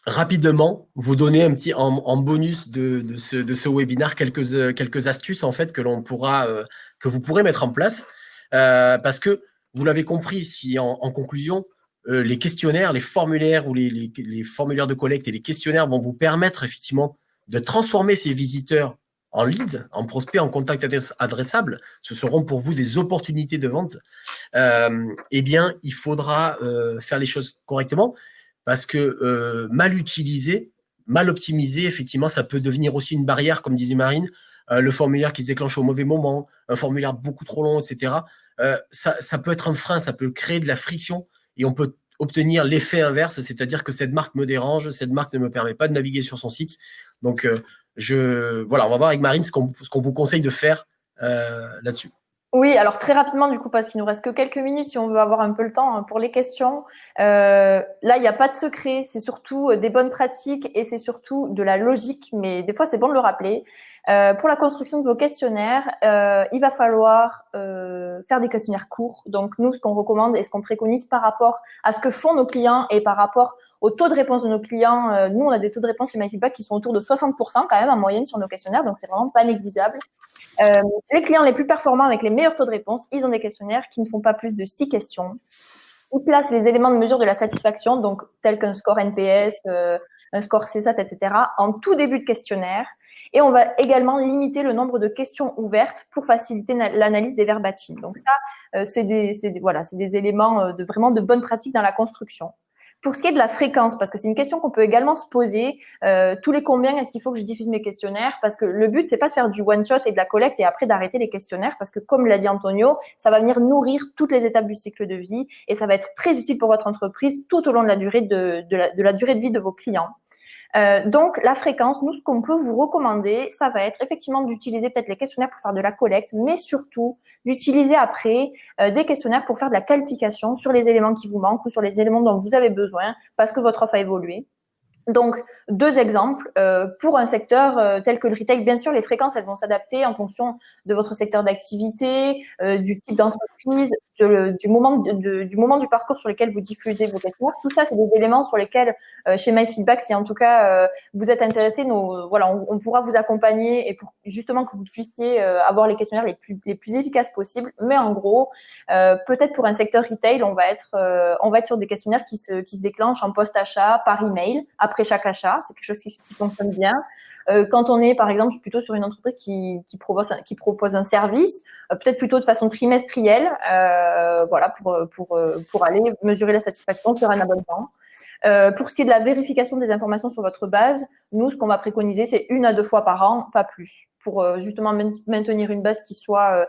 rapidement vous donner un petit en bonus de ce webinaire quelques astuces en fait que vous pourrez mettre en place parce que vous l'avez compris, si en conclusion, les questionnaires, les formulaires ou les formulaires de collecte et les questionnaires vont vous permettre effectivement de transformer ces visiteurs en lead, en prospect, en contact adressable, ce seront pour vous des opportunités de vente, eh bien, il faudra faire les choses correctement parce que mal utilisé, mal optimisé, effectivement, ça peut devenir aussi une barrière, comme disait Marine, le formulaire qui se déclenche au mauvais moment, un formulaire beaucoup trop long, etc. Ça peut être un frein, ça peut créer de la friction et on peut obtenir l'effet inverse, c'est-à-dire que cette marque me dérange, cette marque ne me permet pas de naviguer sur son site. Donc, voilà, on va voir avec Marine ce qu'on vous conseille de faire là-dessus. Oui, alors très rapidement du coup, parce qu'il nous reste que quelques minutes si on veut avoir un peu le temps pour les questions. Là, il n'y a pas de secret, c'est surtout des bonnes pratiques et c'est surtout de la logique, mais des fois c'est bon de le rappeler. Pour la construction de vos questionnaires, il va falloir faire des questionnaires courts. Donc, nous, ce qu'on recommande et ce qu'on préconise par rapport à ce que font nos clients et par rapport au taux de réponse de nos clients, nous, on a des taux de réponse chez MyFeedback qui sont autour de 60% quand même en moyenne sur nos questionnaires, donc c'est vraiment pas négligeable. Les clients les plus performants avec les meilleurs taux de réponse, ils ont des questionnaires qui ne font pas plus de 6 questions. Ils placent les éléments de mesure de la satisfaction, donc tels qu'un score NPS, un score CSAT, etc., en tout début de questionnaire. Et on va également limiter le nombre de questions ouvertes pour faciliter l'analyse des verbatims. Donc ça, c'est des éléments vraiment de bonne pratique dans la construction. Pour ce qui est de la fréquence, parce que c'est une question qu'on peut également se poser, tous les combien est-ce qu'il faut que je diffuse mes questionnaires? Parce que le but, c'est pas de faire du one-shot et de la collecte et après d'arrêter les questionnaires, parce que comme l'a dit Antonio, ça va venir nourrir toutes les étapes du cycle de vie et ça va être très utile pour votre entreprise tout au long de la durée de la durée de vie de vos clients. Donc, la fréquence, nous, ce qu'on peut vous recommander, ça va être effectivement d'utiliser peut-être les questionnaires pour faire de la collecte, mais surtout d'utiliser après des questionnaires pour faire de la qualification sur les éléments qui vous manquent ou sur les éléments dont vous avez besoin parce que votre offre a évolué. Donc, 2 exemples. Pour un secteur tel que le retail, bien sûr, les fréquences, elles vont s'adapter en fonction de votre secteur d'activité, du type d'entreprise, du moment du parcours sur lequel vous diffusez vos questionnaires. Tout ça, c'est des éléments sur lesquels, chez MyFeedback, si en tout cas vous êtes intéressé, on pourra vous accompagner et pour justement que vous puissiez avoir les questionnaires les plus efficaces possibles. Mais en gros, peut-être pour un secteur retail, on va être sur des questionnaires qui se déclenchent en post-achat, par email, après chaque achat. C'est quelque chose qui fonctionne bien. Quand on est, par exemple, plutôt sur une entreprise qui propose un service, peut-être plutôt de façon trimestrielle, pour aller mesurer la satisfaction sur un abonnement. Pour ce qui est de la vérification des informations sur votre base, nous, ce qu'on va préconiser, c'est 1 à 2 fois par an, pas plus, pour justement maintenir une base qui soit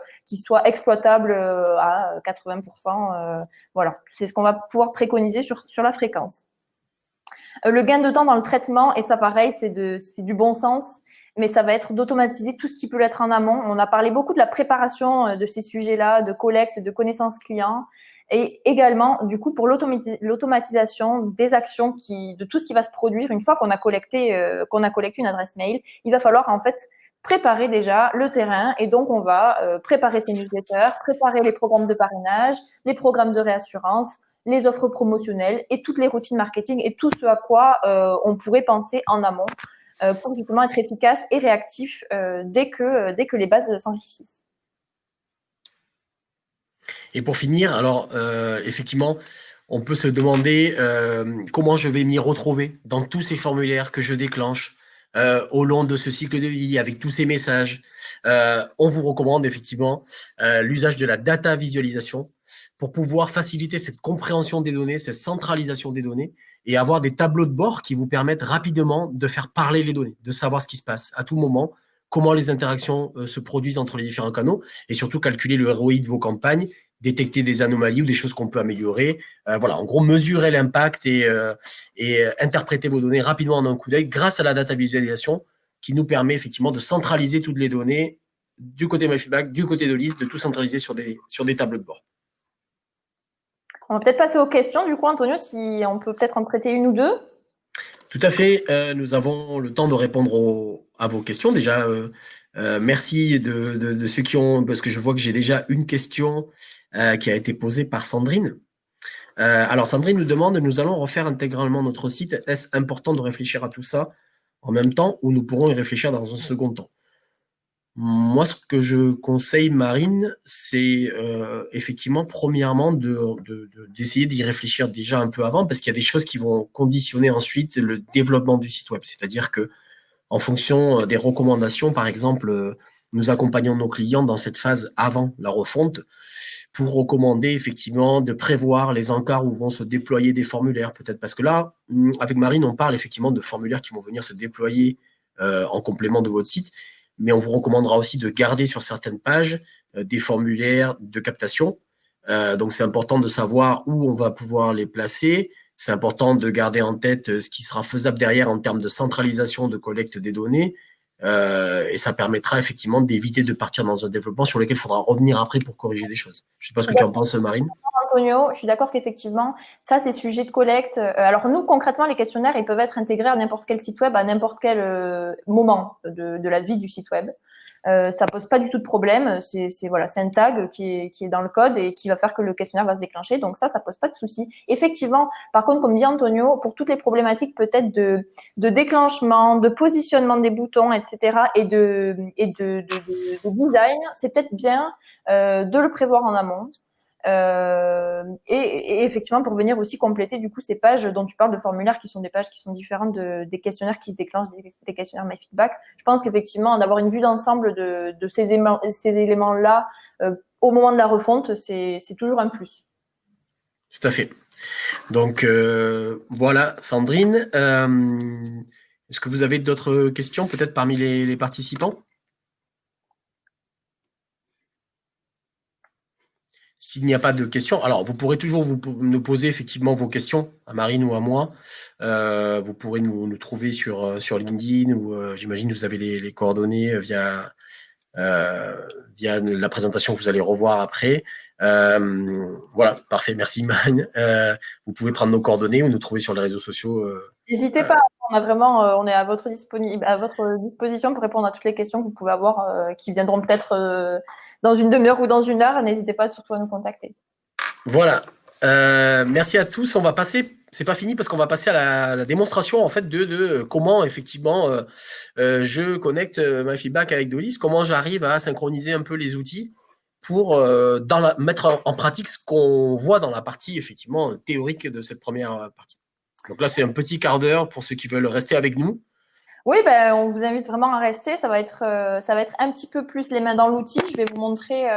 exploitable à 80%. Voilà, c'est ce qu'on va pouvoir préconiser sur la fréquence. Le gain de temps dans le traitement, et ça pareil, c'est du bon sens, mais ça va être d'automatiser tout ce qui peut l'être en amont. On a parlé beaucoup de la préparation de ces sujets-là, de collecte, de connaissances clients, et également, du coup, pour l'automatisation des actions de tout ce qui va se produire une fois qu'on a collecté une adresse mail. Il va falloir en fait préparer déjà le terrain, et donc on va préparer ces newsletters, préparer les programmes de parrainage, les programmes de réassurance, les offres promotionnelles et toutes les routines marketing et tout ce à quoi on pourrait penser en amont pour justement être efficace et réactif dès que les bases s'enrichissent. Et pour finir, alors effectivement, on peut se demander comment je vais m'y retrouver dans tous ces formulaires que je déclenche au long de ce cycle de vie, avec tous ces messages. On vous recommande effectivement l'usage de la data visualisation pour pouvoir faciliter cette compréhension des données, cette centralisation des données et avoir des tableaux de bord qui vous permettent rapidement de faire parler les données, de savoir ce qui se passe à tout moment, comment les interactions se produisent entre les différents canaux et surtout calculer le ROI de vos campagnes, détecter des anomalies ou des choses qu'on peut améliorer. Voilà, en gros, mesurer l'impact et interpréter vos données rapidement en un coup d'œil grâce à la data visualisation qui nous permet effectivement de centraliser toutes les données du côté MyFeedback, du côté de List, de tout centraliser sur des tableaux de bord. On va peut-être passer aux questions, du coup, Antonio, si on peut peut-être en prêter 1 ou 2. Tout à fait. Nous avons le temps de répondre à vos questions. Déjà, merci de ceux qui ont, parce que je vois que j'ai déjà une question qui a été posée par Sandrine. Alors, Sandrine nous demande, nous allons refaire intégralement notre site. Est-ce important de réfléchir à tout ça en même temps ou nous pourrons y réfléchir dans un second temps? Moi, ce que je conseille, Marine, c'est effectivement, premièrement, d'essayer d'y réfléchir déjà un peu avant, parce qu'il y a des choses qui vont conditionner ensuite le développement du site web. C'est-à-dire que, en fonction des recommandations, par exemple, nous accompagnons nos clients dans cette phase avant la refonte pour recommander effectivement de prévoir les encarts où vont se déployer des formulaires, peut-être. Parce que là, avec Marine, on parle effectivement de formulaires qui vont venir se déployer en complément de votre site. Mais on vous recommandera aussi de garder sur certaines pages des formulaires de captation. Donc, c'est important de savoir où on va pouvoir les placer. C'est important de garder en tête ce qui sera faisable derrière en termes de centralisation, de collecte des données. Et ça permettra effectivement d'éviter de partir dans un développement sur lequel il faudra revenir après pour corriger des choses. Je ne sais pas ce que tu en penses, Marine. Antonio, je suis d'accord qu'effectivement, ça, c'est sujet de collecte. Alors, nous, concrètement, les questionnaires, ils peuvent être intégrés à n'importe quel site web, à n'importe quel moment de la vie du site web. Ça pose pas du tout de problème. C'est un tag qui est dans le code et qui va faire que le questionnaire va se déclencher. Donc ça pose pas de souci. Effectivement, par contre, comme dit Antonio, pour toutes les problématiques peut-être de déclenchement, de positionnement des boutons, etc. et de design, c'est peut-être bien de le prévoir en amont. Et effectivement, pour venir aussi compléter du coup ces pages dont tu parles de formulaires qui sont des pages qui sont différentes des questionnaires qui se déclenchent, des questionnaires MyFeedback. Je pense qu'effectivement, d'avoir une vue d'ensemble de ces éléments-là au moment de la refonte, c'est toujours un plus. Tout à fait. Donc, voilà, Sandrine. Est-ce que vous avez d'autres questions, peut-être parmi les participants? S'il n'y a pas de questions, alors vous pourrez toujours nous poser effectivement vos questions à Marine ou à moi. Vous pourrez nous trouver sur LinkedIn ou j'imagine que vous avez les coordonnées via la présentation que vous allez revoir après. Voilà, parfait, merci Marine. Vous pouvez prendre nos coordonnées ou nous trouver sur les réseaux sociaux. N'hésitez pas, on est à votre disposition pour répondre à toutes les questions que vous pouvez avoir qui viendront peut-être dans une demi-heure ou dans une heure. N'hésitez pas surtout à nous contacter. Voilà. Merci à tous. On va passer, c'est pas fini parce qu'on va passer à la démonstration en fait de comment effectivement je connecte MyFeedback avec Dolist, comment j'arrive à synchroniser un peu les outils pour mettre en pratique ce qu'on voit dans la partie effectivement théorique de cette première partie. Donc là, c'est un petit quart d'heure pour ceux qui veulent rester avec nous. Oui, on vous invite vraiment à rester. Ça va être un petit peu plus les mains dans l'outil. Je vais vous montrer.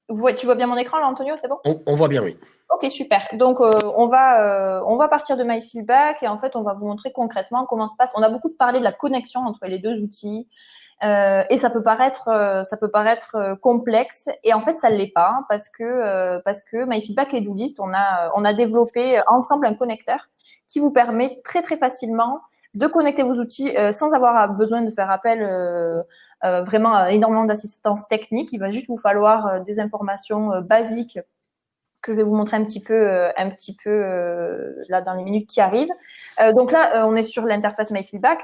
Tu vois bien mon écran là, Antonio, c'est bon? On voit bien, oui. Ok, super. Donc, on va partir de MyFeedback et en fait, on va vous montrer concrètement comment se passe. On a beaucoup parlé de la connexion entre les deux outils. Et ça peut paraître complexe et en fait ça ne l'est pas parce que MyFeedback et Dolist on a développé ensemble un connecteur qui vous permet très très facilement de connecter vos outils sans avoir besoin de faire appel vraiment à énormément d'assistance technique. Il va juste vous falloir des informations basiques que je vais vous montrer un petit peu là dans les minutes qui arrivent. Donc là, on est sur l'interface MyFeedback.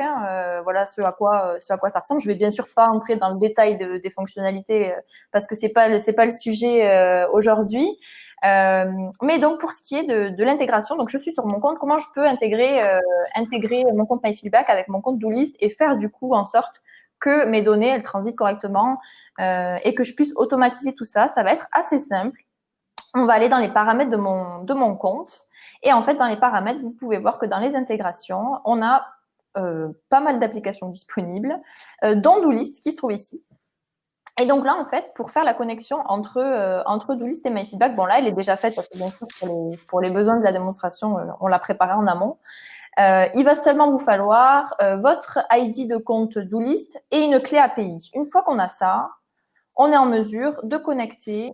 Voilà ce à quoi ça ressemble. Je vais bien sûr pas entrer dans le détail des fonctionnalités parce que c'est pas le sujet aujourd'hui. Mais donc pour ce qui est de l'intégration, donc je suis sur mon compte. Comment je peux intégrer mon compte MyFeedback avec mon compte Dolist et faire du coup en sorte que mes données elles transitent correctement et que je puisse automatiser tout ça. Ça va être assez simple. On va aller dans les paramètres de mon compte. Et en fait, dans les paramètres, vous pouvez voir que dans les intégrations, on a pas mal d'applications disponibles, dont Dolist qui se trouve ici. Et donc là, en fait, pour faire la connexion entre Dolist et MyFeedback, bon là, elle est déjà faite parce que bien sûr, pour les besoins de la démonstration, on l'a préparée en amont. Il va seulement vous falloir votre ID de compte Dolist et une clé API. Une fois qu'on a ça, on est en mesure de connecter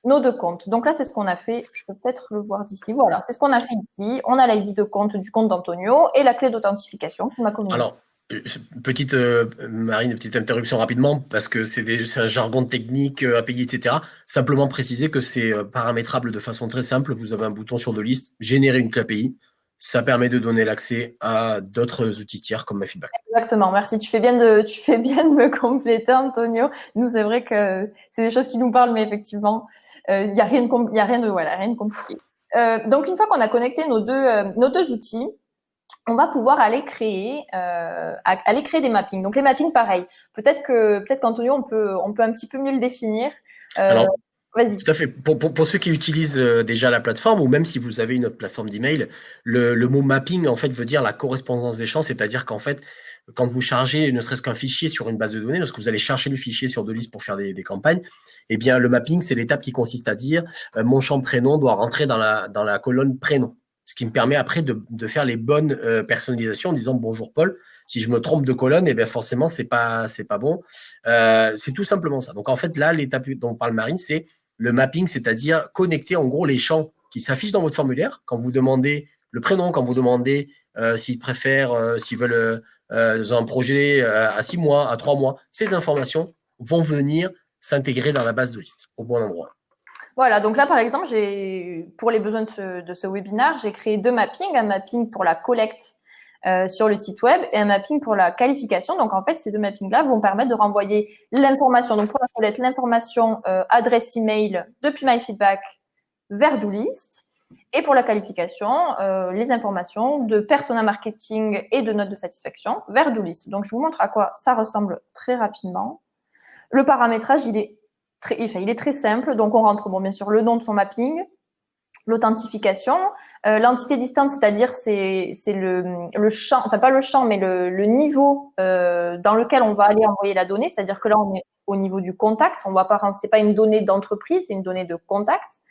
nos deux comptes. Donc là, c'est ce qu'on a fait. Je peux peut-être le voir d'ici. Voilà, c'est ce qu'on a fait ici. On a l'ID de compte du compte d'Antonio et la clé d'authentification qu'on a communiquée. Alors, Marine, petite interruption rapidement, parce que c'est un jargon technique, API, etc. Simplement préciser que c'est paramétrable de façon très simple. Vous avez un bouton sur Dolist, générer une clé API. Ça permet de donner l'accès à d'autres outils tiers comme MyFeedback. Exactement, merci. Tu fais bien de me compléter, Antonio. Nous, c'est vrai que c'est des choses qui nous parlent, mais effectivement, il n'y a rien de compliqué. Donc, une fois qu'on a connecté nos deux outils, on va pouvoir aller créer des mappings. Donc, les mappings, pareil. Peut-être qu'Antonio, on peut un petit peu mieux le définir. Alors, vas-y. Tout à fait. Pour ceux qui utilisent déjà la plateforme, ou même si vous avez une autre plateforme d'email, le mot mapping, en fait, veut dire la correspondance des champs, c'est-à-dire qu'en fait, quand vous chargez ne serait-ce qu'un fichier sur une base de données, lorsque vous allez chercher le fichier sur Dolist pour faire des campagnes, eh bien, le mapping, c'est l'étape qui consiste à dire mon champ prénom doit rentrer dans la colonne prénom. Ce qui me permet après de faire les bonnes personnalisations en disant bonjour Paul. Si je me trompe de colonne, eh bien forcément, c'est pas bon. C'est tout simplement ça. Donc, en fait, là, l'étape dont parle Marine, c'est le mapping, c'est-à-dire connecter en gros les champs qui s'affichent dans votre formulaire quand vous demandez le prénom, quand vous demandez s'ils préfèrent, s'ils veulent un projet à 6 mois, à 3 mois. Ces informations vont venir s'intégrer dans la base Dolist au bon endroit. Voilà, donc là, par exemple, pour les besoins de ce webinaire, j'ai créé 2 mappings, un mapping pour la collecte sur le site web et un mapping pour la qualification. Donc, en fait, ces 2 mappings-là vont permettre de renvoyer l'information, donc pour la collecte, l'information adresse email depuis MyFeedback vers DoList, et pour la qualification, les informations de persona marketing et de notes de satisfaction vers DoList. Donc, je vous montre à quoi ça ressemble très rapidement. Le paramétrage, il est très simple. Donc, on rentre, bien sûr, le nom de son mapping, l'authentification, l'entité distante, c'est-à-dire c'est le champ, enfin pas le champ, mais le niveau dans lequel on va aller envoyer la donnée. C'est-à-dire que là, on est au niveau du contact. On va pas, c'est pas une donnée d'entreprise, c'est une donnée de contact.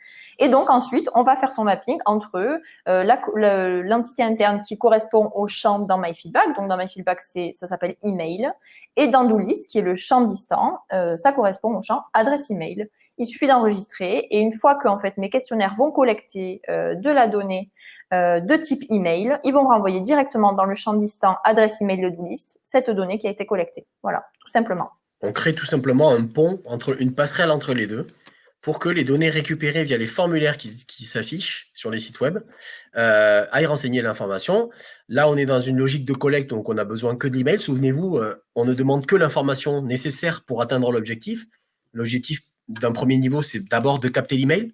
Et donc ensuite, on va faire son mapping entre l'entité interne qui correspond au champ dans MyFeedback. Donc dans MyFeedback, ça s'appelle email. Et dans DoList, qui est le champ distant, ça correspond au champ adresse email. Il suffit d'enregistrer et une fois que en fait mes questionnaires vont collecter de la donnée de type email, ils vont renvoyer directement dans le champ distant adresse email de DoList cette donnée qui a été collectée. Voilà, tout simplement. On crée tout simplement un pont, une passerelle entre les deux, pour que les données récupérées via les formulaires qui s'affichent sur les sites web aillent renseigner l'information. Là, on est dans une logique de collecte, donc on n'a besoin que de l'email. Souvenez-vous, on ne demande que l'information nécessaire pour atteindre l'objectif. L'objectif d'un premier niveau, c'est d'abord de capter l'email.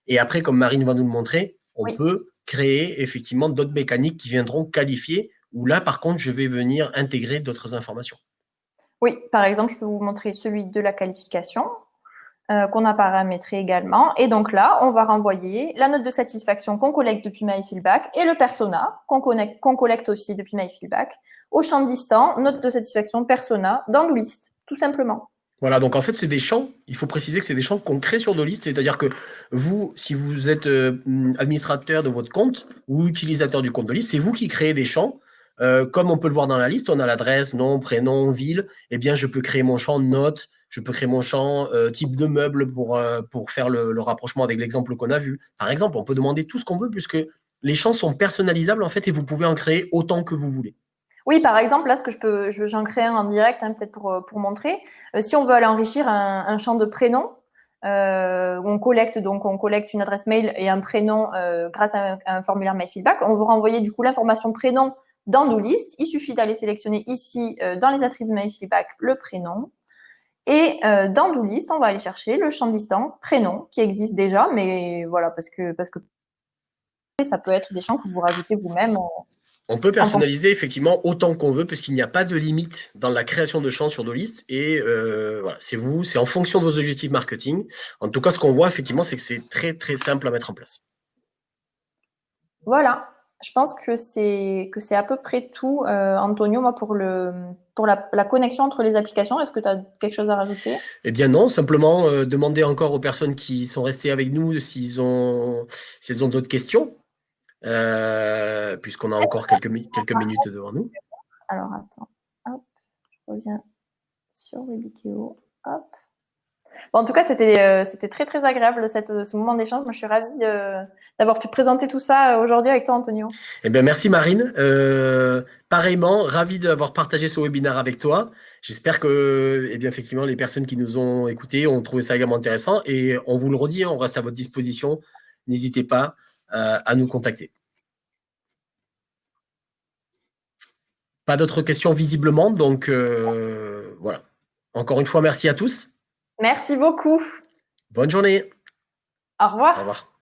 Et après, comme Marine va nous le montrer, on peut créer effectivement d'autres mécaniques qui viendront qualifier, où là, par contre, je vais venir intégrer d'autres informations. Oui, par exemple, je peux vous montrer celui de la qualification qu'on a paramétré également. Et donc là, on va renvoyer la note de satisfaction qu'on collecte depuis MyFeedback et le persona qu'on collecte aussi depuis MyFeedback au champ distant, note de satisfaction persona dans DoList, tout simplement. Voilà, donc en fait, c'est des champs. Il faut préciser que c'est des champs qu'on crée sur DoList. C'est-à-dire que vous, si vous êtes administrateur de votre compte ou utilisateur du compte DoList, c'est vous qui créez des champs. Comme on peut le voir dans la liste, on a l'adresse, nom, prénom, ville. Eh bien, je peux créer mon champ note, je peux créer mon champ type de meuble pour faire le rapprochement avec l'exemple qu'on a vu. Par exemple, on peut demander tout ce qu'on veut puisque les champs sont personnalisables en fait et vous pouvez en créer autant que vous voulez. Oui, par exemple, là, j'en crée un en direct, peut-être pour montrer. Si on veut aller enrichir un champ de prénom, on collecte une adresse mail et un prénom grâce à un formulaire MyFeedback. On veut renvoyer du coup l'information prénom dans DoList. Il suffit d'aller sélectionner ici dans les attributs MyFeedback le prénom. Et dans DoList, on va aller chercher le champ distant prénom qui existe déjà, mais voilà, parce que ça peut être des champs que vous rajoutez vous-même. On peut personnaliser effectivement autant qu'on veut, puisqu'il n'y a pas de limite dans la création de champs sur DoList. Et voilà, c'est en fonction de vos objectifs marketing. En tout cas, ce qu'on voit effectivement, c'est que c'est très très simple à mettre en place. Voilà, je pense que c'est à peu près tout, Antonio, moi pour la connexion entre les applications. Est-ce que tu as quelque chose à rajouter? Eh bien non, simplement demander encore aux personnes qui sont restées avec nous s'ils ont d'autres questions. Puisqu'on a encore quelques minutes devant nous. Alors, attends. Hop, je reviens sur Webiteo. Hop. Bon, en tout cas, c'était très, très agréable ce moment d'échange. Moi, je suis ravie d'avoir pu présenter tout ça aujourd'hui avec toi, Antonio. Eh bien, merci Marine. Pareillement, ravi d'avoir partagé ce webinaire avec toi. J'espère que, eh bien, effectivement, les personnes qui nous ont écoutés ont trouvé ça également intéressant. Et on vous le redit, on reste à votre disposition. N'hésitez pas à nous contacter. Pas d'autres questions visiblement, donc voilà. Encore une fois, merci à tous. Merci beaucoup. Bonne journée. Au revoir. Au revoir.